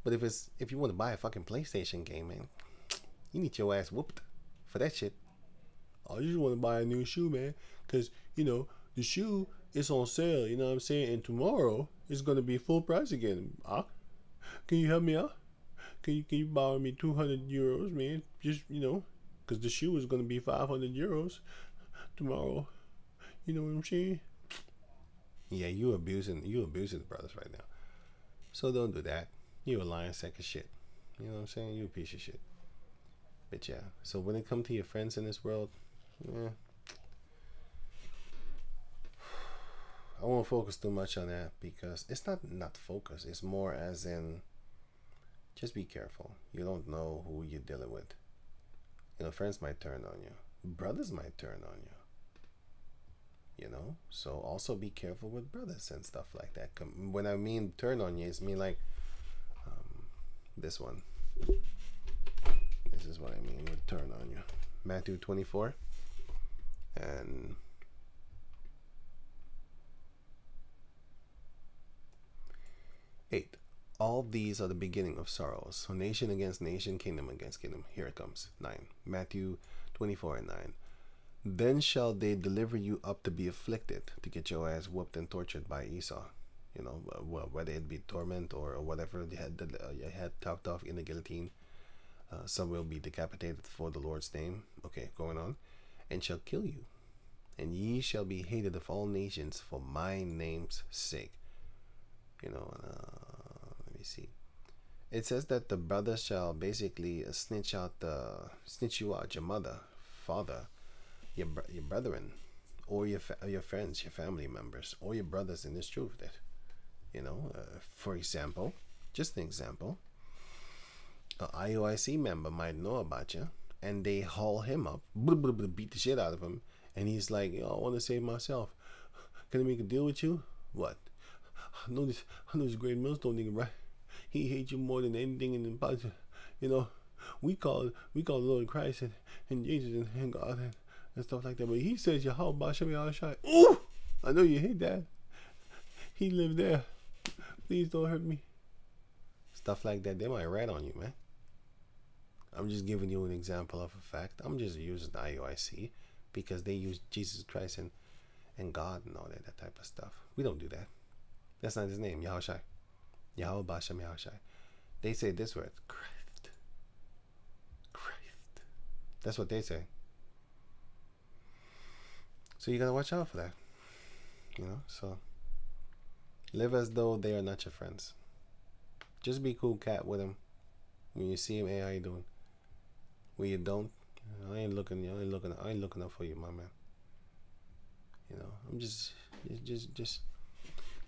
Speaker 1: But if you want to buy a fucking PlayStation game, man, you need your ass whooped for that shit. I just want to buy a new shoe, man, because the shoe is on sale. You know what I'm saying? And tomorrow it's gonna be full price again. Can you help me out? Can you borrow me 200 euros, man? Just because the shoe is gonna be 500 euros tomorrow. You know what I'm saying? Yeah, you abusing the brothers right now. So don't do that. You a lying sack of shit. You know what I'm saying? You a piece of shit. But yeah. So when it comes to your friends in this world, I won't focus too much on that because it's not focus. It's more as in just be careful. You don't know who you're dealing with. You know, friends might turn on you. Brothers might turn on you. You know, so also be careful with brothers and stuff like that. When I mean turn on you, it's mean like this one. This is what I mean with turn on you. Matthew 24 and 8. All these are the beginning of sorrows. So nation against nation, kingdom against kingdom. Here it comes. 9. Matthew 24 and 9. Then shall they deliver you up to be afflicted, to get your ass whooped and tortured by Esau. You know, well, whether it be torment or whatever you had chopped off in the guillotine. Some will be decapitated for the Lord's name. Okay, going on. And shall kill you. And ye shall be hated of all nations for my name's sake. You know, let me see. It says that the brother shall basically snitch you out, your mother, father, your brethren, or your friends, your family members, or your brothers in this truth. That, you know, for example, just an example, an IOIC member might know about you, and they haul him up, beat the shit out of him, and he's like, yo, I want to save myself. Can I make a deal with you? What? I know this great millstone nigga, right? He hates you more than anything in the Bible. You know, we call the Lord Christ and Jesus and God and stuff like that. But he says, Yahweh Shem Yahshai. Ooh! I know you hate that. He lived there. Please don't hurt me. Stuff like that. They might rat on you, man. I'm just giving you an example of a fact. I'm just using the IOIC because they use Jesus Christ and God and all that type of stuff. We don't do that. That's not his name, Yahushai. Yahweh Bashem Yahushai. They say this word, Christ. Christ. That's what they say. So you gotta watch out for that. You know, so live as though they are not your friends. Just be cool cat with them. When you see him, hey, how you doing? When you don't, I ain't looking up for you, my man. You know, I'm just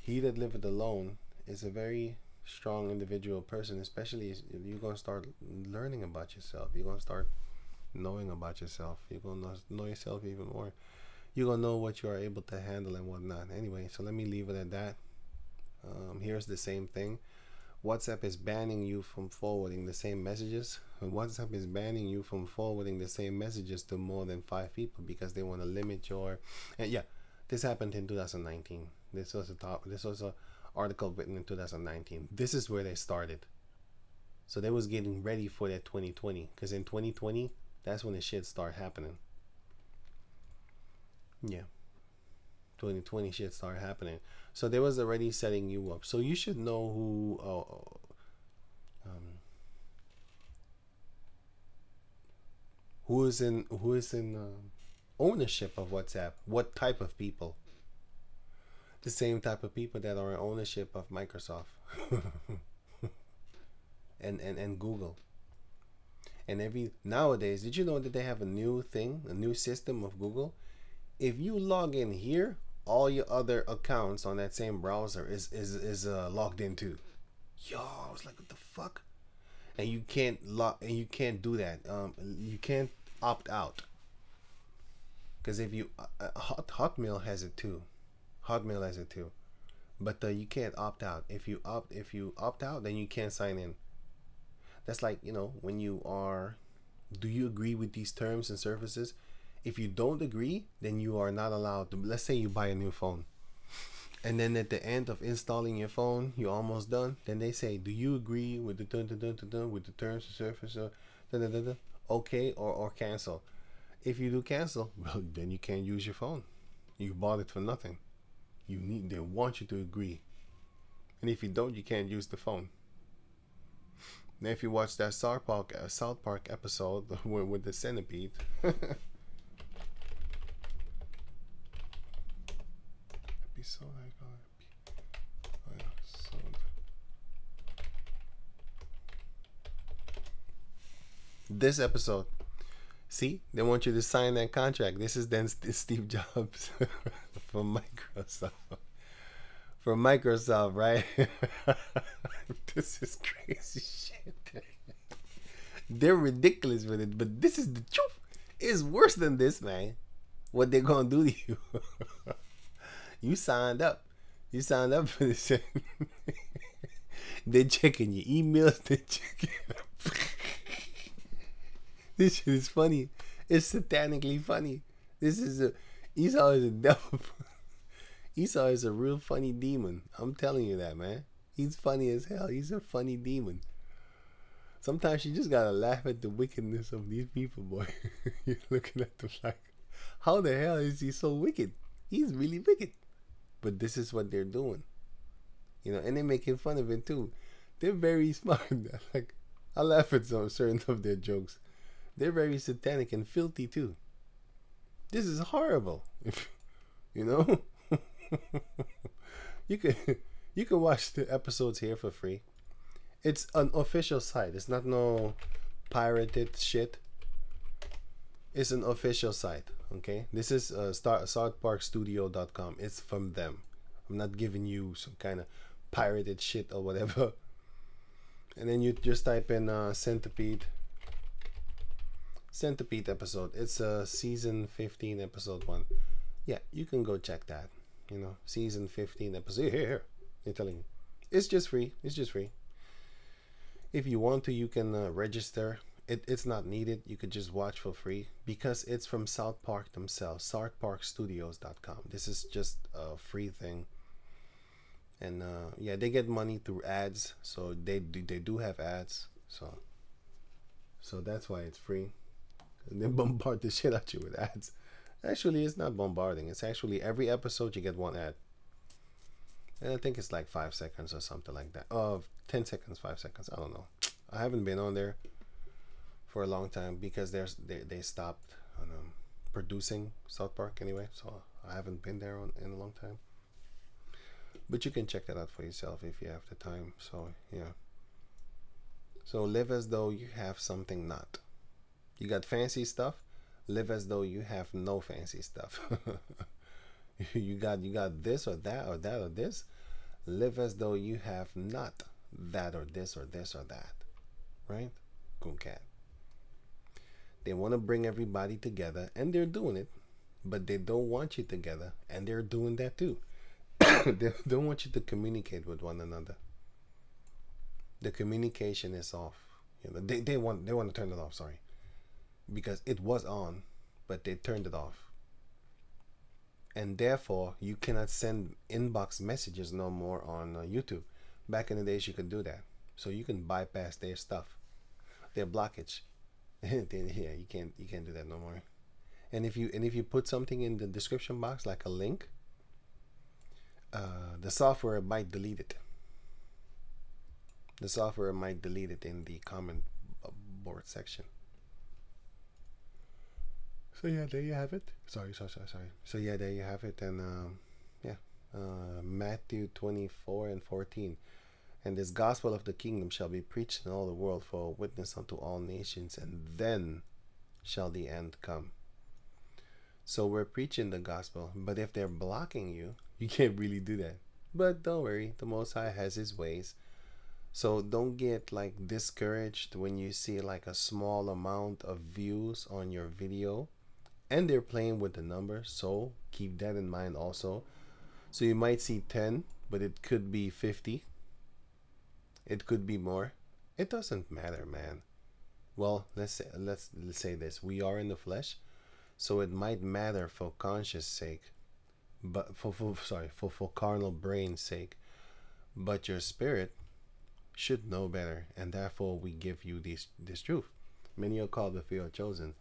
Speaker 1: he that liveth alone is a very strong individual person, especially if you're going to start learning about yourself. You're going to start knowing about yourself. You're going to know yourself even more. You're going to know what you are able to handle and whatnot. Anyway, so let me leave it at that. Here's the same thing. WhatsApp is banning you from forwarding the same messages. WhatsApp is banning you from forwarding the same messages to more than 5 people because they want to limit your... And yeah, this happened in 2019. This was a article written in 2019. This is where they started. So they was getting ready for that 2020. Because in 2020, that's when the shit started happening. Yeah. 2020 shit started happening. So they was already setting you up. So you should know who is in ownership of WhatsApp. What type of people? The same type of people that are in ownership of Microsoft and Google. And nowadays, did you know that they have a new system of Google? If you log in here, all your other accounts on that same browser is logged in too. Yo, I was like, what the fuck? And you can't do that. You can't opt out. Because if you Hotmail has it too. Hotmail has it too. But you can't opt out. If you opt out, then you can't sign in. That's like, you know, when you are, do you agree with these terms and services? If you don't agree, then you are not allowed to. Let's say you buy a new phone, and then at the end of installing your phone, you're almost done. Then they say, do you agree with the with the terms and services? Okay, or cancel. If you do cancel, well, then you can't use your phone. You bought it for nothing. They want you to agree, and if you don't, you can't use the phone. Now, if you watch that South Park episode with the centipede. This episode, see, they want you to sign that contract. This is then Steve Jobs from Microsoft. from Microsoft, right? This is crazy shit. They're ridiculous with it, but this is the truth. It's worse than this, man. What they're gonna do to you? You signed up. You signed up for this shit. They're checking your emails. They're checking. This shit is funny. It's satanically funny. This is a Esau is a devil. Esau is a real funny demon. I'm telling you that, man. He's funny as hell. He's a funny demon. Sometimes you just gotta laugh at the wickedness of these people, boy. You're looking at them like, how the hell is he so wicked? He's really wicked. But this is what they're doing. You know, and they're making fun of it too. They're very smart. Like, I laugh at some certain of their jokes. They're very satanic and filthy too. This is horrible. You know? you can watch the episodes here for free. It's an official site. It's not no pirated shit. It's an official site. Okay, this is southparkstudio.com. It's from them. I'm not giving you some kind of pirated shit or whatever. And then you just type in centipede episode. It's season 15 episode 1. Yeah, you can go check that. You know, season 15 episode. Here. They're telling you, it's just free. It's just free. If you want to, you can register. It's not needed. You could just watch for free because it's from South Park themselves, southparkstudios.com. This is just a free thing. And yeah, they get money through ads. So they do have ads. So that's why it's free. And they bombard the shit out you with ads. Actually, it's not bombarding. It's actually every episode you get one ad. And I think it's like 5 seconds or something like that. 10 seconds, 5 seconds. I don't know. I haven't been on there for a long time because they stopped producing South Park anyway. So I haven't been there in a long time. But you can check that out for yourself if you have the time. So yeah. So live as though you have something not. You got fancy stuff. Live as though you have no fancy stuff. you got this or that or that or this. Live as though you have not that or this or this or that. Right? Cool cat. They want to bring everybody together, and they're doing it, but they don't want you together, and they're doing that too. They don't want you to communicate with one another. The communication is off. You know, they want to turn it off. Sorry, because it was on, but they turned it off, and therefore you cannot send inbox messages no more on YouTube. Back in the days, you could do that, so you can bypass their stuff, their blockage. Yeah, you can't do that no more. And if you put something in the description box like a link, the software might delete it. The software might delete it in the comment board section. So yeah, there you have it. Sorry. So yeah, there you have it. And yeah, Matthew 24:14. And this gospel of the kingdom shall be preached in all the world for a witness unto all nations, and then shall the end come. So we're preaching the gospel, but if they're blocking you, you can't really do that. But don't worry, the Most High has his ways. So don't get like discouraged when you see like a small amount of views on your video, and they're playing with the numbers. So keep that in mind also. So you might see 10, but it could be 50. It could be more. It doesn't matter, man. Well, let's say this: we are in the flesh, so it might matter for conscious sake, but for carnal brain's sake. But your spirit should know better, and therefore we give you this truth. Many are called, but few are chosen.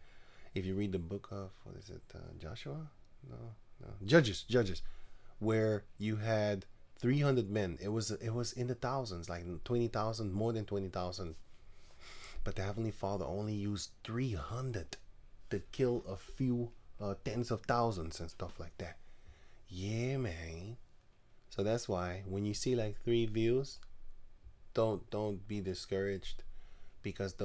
Speaker 1: If you read the book of Joshua, Judges, where you had 300 men. It was in the thousands, like 20,000, more than 20,000. But the Heavenly Father only used 300 to kill a few tens of thousands and stuff like that. Yeah, man. So that's why when you see like 3 views, don't be discouraged, because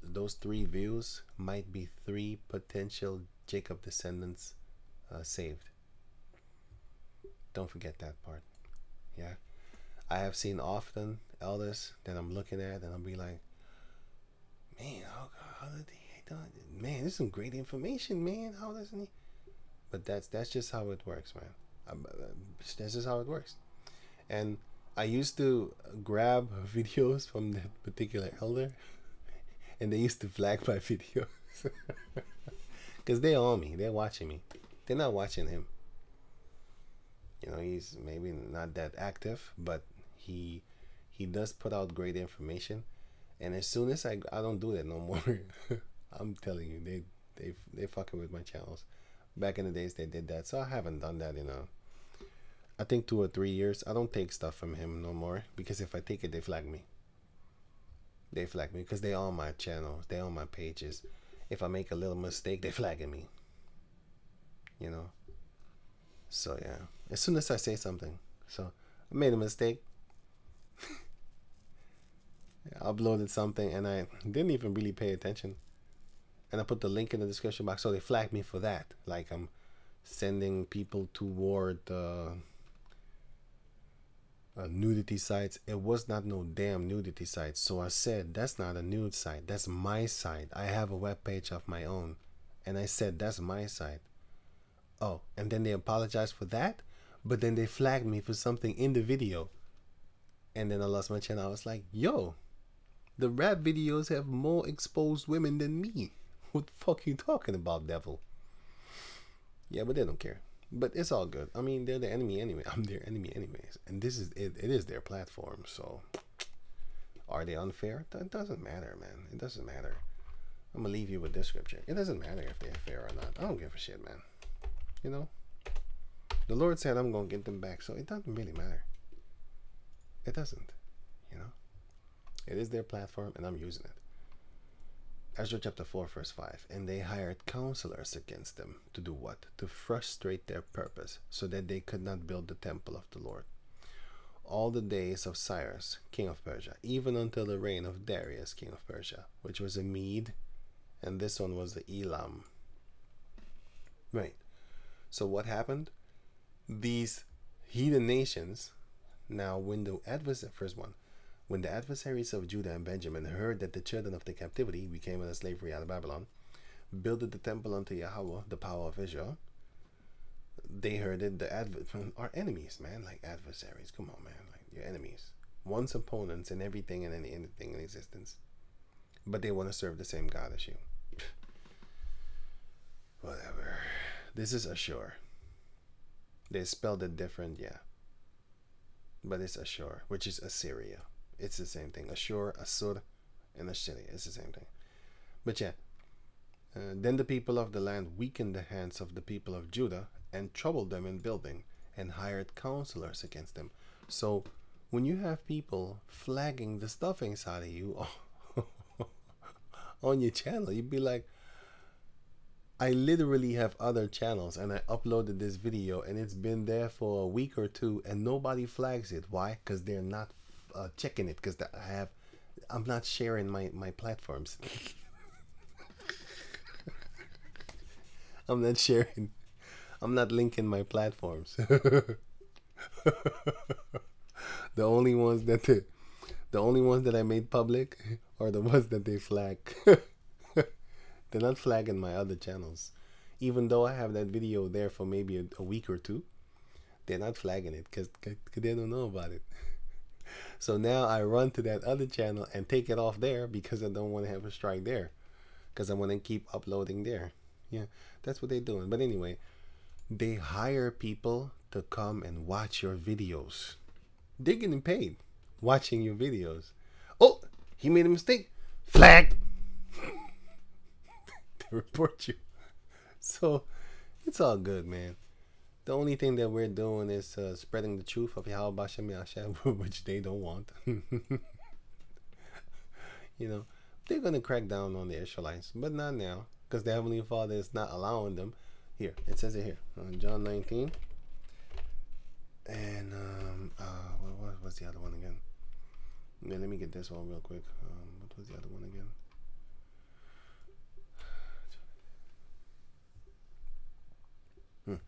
Speaker 1: those 3 views might be 3 potential Jacob descendants saved. Don't forget that part. Yeah, I have seen often elders that I'm looking at, and I'll be like, man, how did he done? Man, this is some great information, man. How doesn't he? But that's just how it works, man. That's just how it works. And I used to grab videos from that particular elder, and they used to flag my videos because they're on me. They're watching me. They're not watching him. You know, he's maybe not that active, but he does put out great information. And as soon as I don't do that no more. I'm telling you, they fucking with my channels. Back in the days they did that, so I haven't done that in I think 2 or 3 years. I don't take stuff from him no more, because if I take it, they flag me. They flag me because they on my channels, they on my pages. If I make a little mistake, they flagging me. You know. So yeah, as soon as I say something, so I made a mistake. I uploaded something and I didn't even really pay attention, and I put the link in the description box, so they flagged me for that. Like I'm sending people toward nudity sites. It was not no damn nudity site. So I said, that's not a nude site, that's my site. I have a web page of my own, and I said that's my site. Oh, and then they apologized for that, but then they flagged me for something in the video, and then I lost my channel. I was like, yo, the rap videos have more exposed women than me. What the fuck you talking about, devil? Yeah, but they don't care. But it's all good. I mean, they're the enemy anyway. I'm their enemy anyways. And this is it. It is their platform. So, are they unfair? That doesn't matter, man. It doesn't matter. I'm gonna leave you with this scripture. It doesn't matter if they're fair or not. I don't give a shit, man. You know, the Lord said I'm gonna get them back, so it doesn't really matter. It doesn't. You know, it is their platform, and I'm using it. Ezra chapter 4 verse 5. And they hired counselors against them to do what? To frustrate their purpose, so that they could not build the temple of the Lord. All the days of Cyrus, king of Persia, even until the reign of Darius, king of Persia, which was a Mede, and this one was the Elam. Right. So what happened? These heathen nations, now when the adversary, first one, when the adversaries of Judah and Benjamin heard that the children of the captivity became in slavery out of Babylon, builded the temple unto Yahweh, the power of Israel, they heard it. Our enemies, man, like adversaries. Come on, man, like your enemies. Once opponents in everything and anything in existence, but they want to serve the same God as you. Whatever. This is Ashur. They spelled it different, yeah, but it's Ashur, which is Assyria. It's the same thing. Ashur, Assur, and Assyria. It's the same thing. But yeah. Then the people of the land weakened the hands of the people of Judah and troubled them in building and hired counselors against them. So when you have people flagging the stuffings out of you on your channel, you'd be like, I literally have other channels and I uploaded this video and it's been there for a week or two and nobody flags it. Why? Because they're not checking it, because I'm not sharing my platforms. I'm not sharing. I'm not linking my platforms. The only ones that I made public are the ones that they flag. They're not flagging my other channels, even though I have that video there for maybe a week or two. They're not flagging it because they don't know about it. So now I run to that other channel and take it off there because I don't want to have a strike there, because I want to keep uploading there. Yeah, that's what they're doing. But anyway, they hire people to come and watch your videos. They're getting paid watching your videos. Oh, he made a mistake. Flag. They report you. So it's all good, man. The only thing that we're doing is spreading the truth of Yahweh Bashem Yahshua, which they don't want. You know, they're going to crack down on the Israelites, but not now, because the Heavenly Father is not allowing them. Here, it says it here, John 19. And, what was the other one again? Yeah, let me get this one real quick. What was the other one again?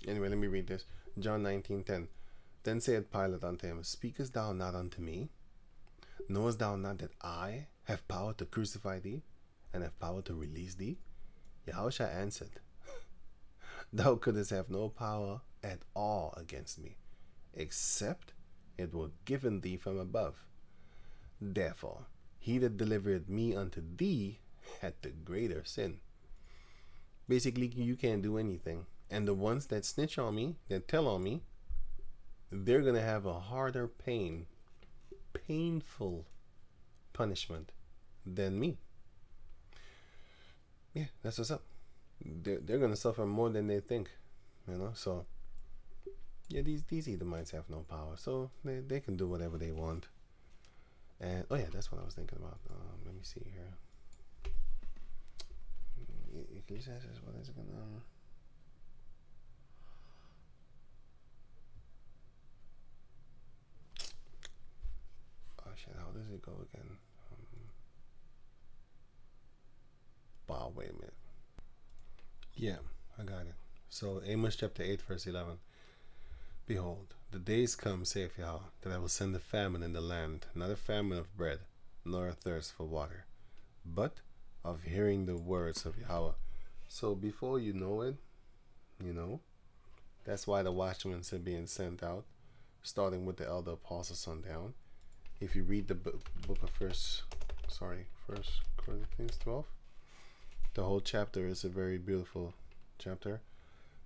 Speaker 1: Anyway, let me read this. John 19:10. Then said Pilate unto him, Speakest thou not unto me? Knowest thou not that I have power to crucify thee, and have power to release thee? Yahushua answered, Thou couldst have no power at all against me, except it were given thee from above. Therefore, he that delivered me unto thee had the greater sin. Basically, you can't do anything. And the ones that snitch on me, that tell on me, they're going to have a harder painful punishment than me. Yeah, that's what's up. They're going to suffer more than they think, you know. So yeah, these Edomites have no power, so they can do whatever they want. And oh yeah, that's what I was thinking about. Let me see here. Ecclesiasticus, what is it gonna? Oh shit, how does it go again? Wow, wait a minute. Yeah, I got it. So Amos chapter 8 verse 11. Behold, the days come, saith Yahweh, that I will send a famine in the land, not a famine of bread, nor a thirst for water, but of hearing the words of Yahweh. So before you know it, you know, that's why the watchmen are being sent out, starting with the elder apostles on down. If you read the book of First Corinthians 12, the whole chapter is a very beautiful chapter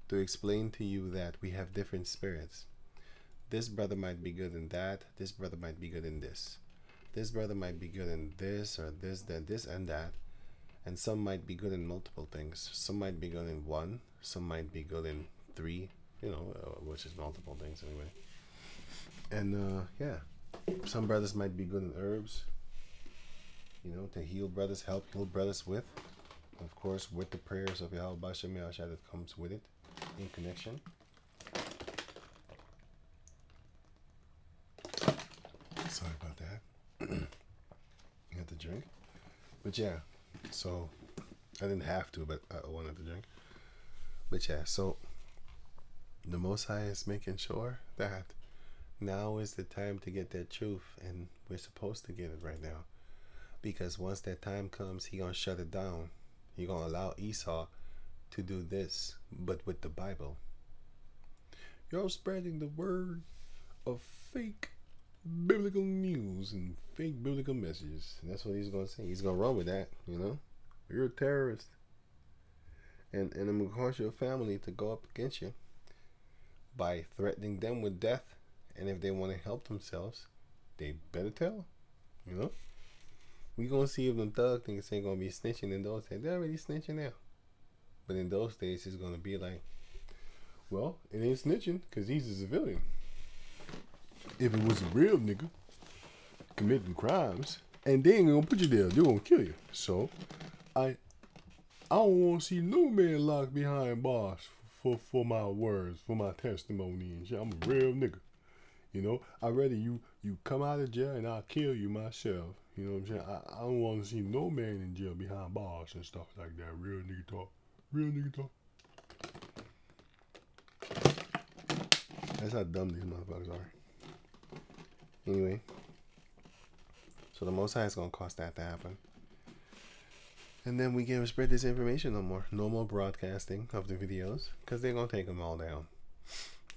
Speaker 1: to explain to you that we have different spirits. This brother might be good in that. This brother might be good in this. This brother might be good in this or this, then this and that. And some might be good in multiple things. Some might be good in one. Some might be good in three, you know, which is multiple things anyway. And yeah, some brothers might be good in herbs, you know, to heal brothers, help heal brothers with. Of course, with the prayers of Yahweh Bashem Yahshua that comes with it in connection. Sorry about that. I had to drink. But yeah, so I didn't have to, but I wanted to drink. But yeah, so the Most High is making sure that now is the time to get that truth, and we're supposed to get it right now. Because once that time comes, He's going to shut it down. He's going to allow Esau to do this, but with the Bible. You're spreading the word of fake biblical news and fake biblical messages. And that's what He's going to say. He's going to run with that, you know. You're a terrorist. And I'm going to cause your family to go up against you by threatening them with death. And if they want to help themselves, they better tell, you know. We gonna see if them thug niggas ain't gonna be snitching in those days. They're already snitching now. But in those days, it's gonna be like, well, it ain't snitching because he's a civilian. If it was a real nigga committing crimes, and they ain't gonna put you there, they're gonna kill you. So, I don't want to see no man locked behind bars for my words, for my testimony and shit. I'm a real nigga. You know, I'd rather you come out of jail and I'll kill you myself. You know what I'm saying? I don't want to see no man in jail behind bars and stuff like that. Real nigga talk. Real nigga talk. That's how dumb these motherfuckers are. Anyway. So the Most High is going to cause that to happen. And then we can't spread this information no more. No more broadcasting of the videos. Because they're going to take them all down.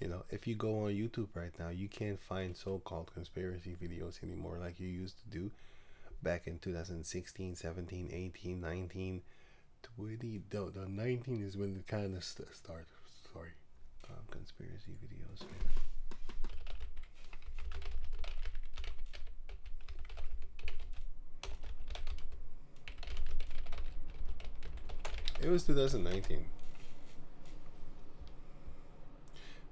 Speaker 1: You know, if you go on YouTube right now, you can't find so-called conspiracy videos anymore like you used to do back in 2016, 17, 18, 19, 20. The 19 is when it kind of started. Sorry. Conspiracy videos. It was 2019.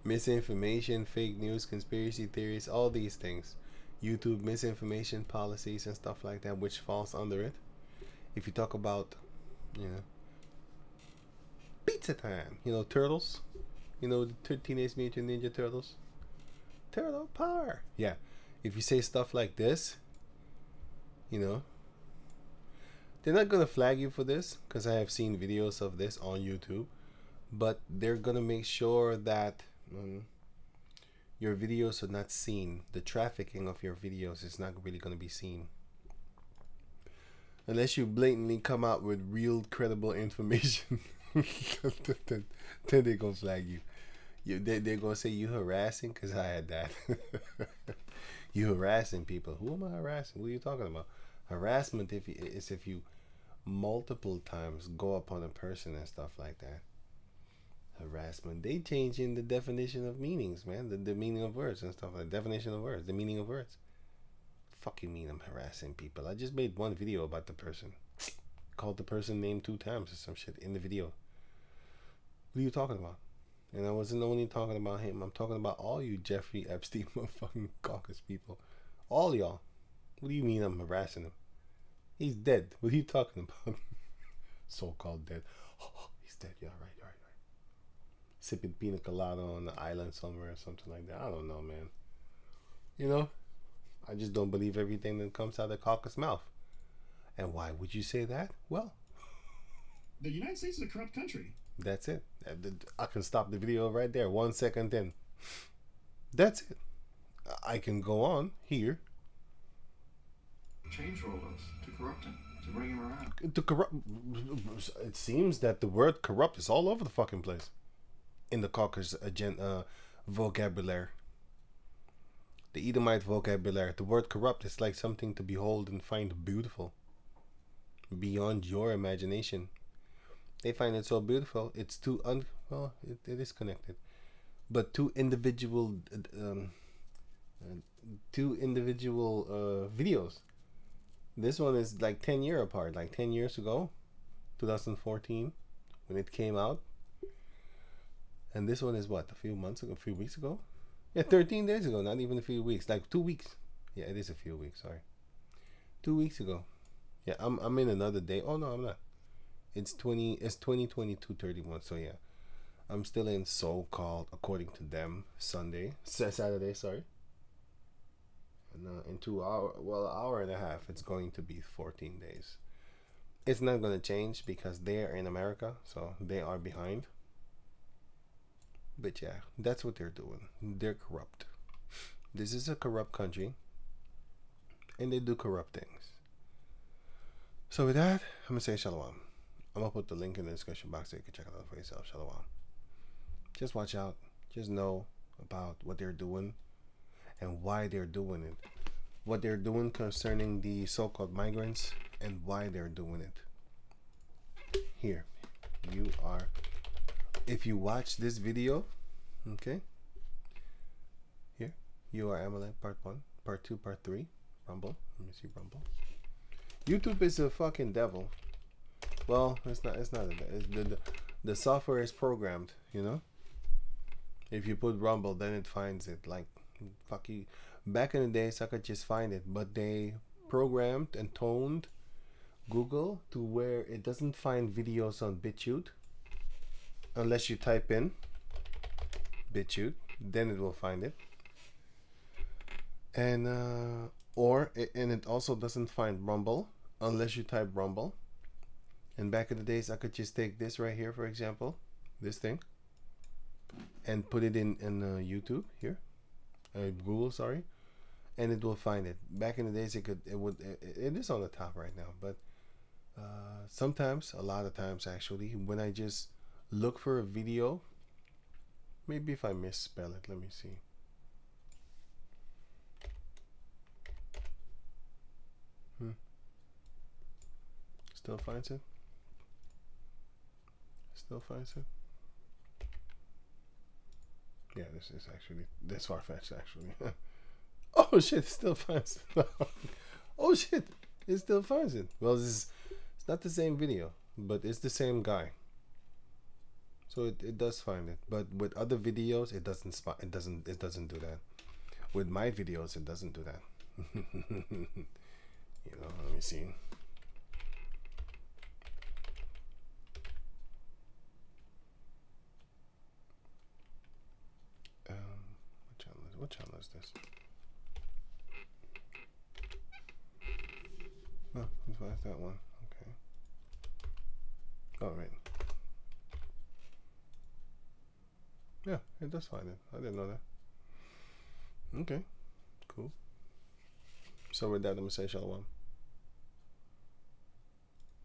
Speaker 1: Misinformation, fake news, conspiracy theories, all these things. YouTube misinformation policies and stuff like that, which falls under it. If you talk about, you know, pizza time, you know, turtles, you know, the Teenage Mutant Ninja Turtles, turtle power. Yeah, if you say stuff like this, you know, they're not gonna flag you for this because I have seen videos of this on YouTube, but they're gonna make sure that your videos are not seen. The trafficking of your videos is not really going to be seen. Unless you blatantly come out with real credible information. then they're going to flag you. They're going to say you harassing, because I had that. You harassing people. Who am I harassing? What are you talking about? Harassment is if you multiple times go upon a person and stuff like that. Harassment. They changing the definition of meanings, man. The meaning of words and stuff like that. Definition of words. The meaning of words. Fucking mean I'm harassing people. I just made one video about the person. Called the person name 2 times or some shit in the video. What are you talking about? And I wasn't only talking about him. I'm talking about all you Jeffrey Epstein motherfucking caucus people. All y'all. What do you mean I'm harassing him? He's dead. What are you talking about? So-called dead. Oh, he's dead. Yeah, right. Sipping pina colada on the island somewhere or something like that. I don't know, man. You know? I just don't believe everything that comes out of the caucus mouth. And why would you say that? Well,
Speaker 2: the United States is a corrupt country.
Speaker 1: That's it. I can stop the video right there. 1 second in. That's it. I can go on here.
Speaker 4: Change rulers to corrupt him, to bring him around.
Speaker 1: To corrupt. It seems that the word corrupt is all over the fucking place in the caucus vocabulary. The Edomite vocabulary. The word corrupt is like something to behold and find beautiful. Beyond your imagination. They find it so beautiful. It's too well, it is connected, but two individual videos. This one is like 10 years apart, like 10 years ago, 2014, when it came out, and this one is what, a few weeks ago? Yeah, 13 days ago. Not even a few weeks, like 2 weeks. Yeah, it is a few weeks. Sorry, 2 weeks ago. Yeah, I'm in another day. Oh no, I'm not. It's 2022/31. So yeah, I'm still in so-called, according to them, Saturday. Sorry. And in 2 hours, well, an hour and a half, it's going to be 14 days. It's not going to change because they are in America, so they are behind. But yeah, that's what they're doing. They're corrupt. This is a corrupt country, and they do corrupt things. So with that, I'm gonna say shalom. I'm gonna put the link in the description box so you can check it out for yourself. Shalom. Just watch out. Just know about what they're doing and why they're doing it. What they're doing concerning the so-called migrants and why they're doing it. Here, you are. If you watch this video, okay. Here, you are Amalek Part 1, Part 2, Part 3. Rumble. Let me see Rumble. YouTube is a fucking devil. Well, it's not. It's not. The software is programmed. You know. If you put Rumble, then it finds it. Like, fuck you. Back in the days, I could just find it, but they programmed and toned Google to where it doesn't find videos on BitChute unless you type in BitChute. Then it will find it. And it also doesn't find Rumble unless you type Rumble. And back in the days, I could just take this right here, for example, this thing, and put it in YouTube here, Google, sorry, and it will find it. Back in the days, it is on the top right now, but sometimes, a lot of times actually, when I just look for a video, maybe if I misspell it, let me see. Still finds it. Still finds it. Yeah, this far-fetched actually. Oh shit, it still finds it. Oh shit, it still finds it. Well, it's not the same video, but it's the same guy. So it does find it. But with other videos, it doesn't do that. With my videos, it doesn't do that. You know, let me see. What channel is this? Oh, that's that one. Okay. Oh, right. Yeah, it does find it. I didn't know that. Okay, cool. So with that, I'm gonna say shalom.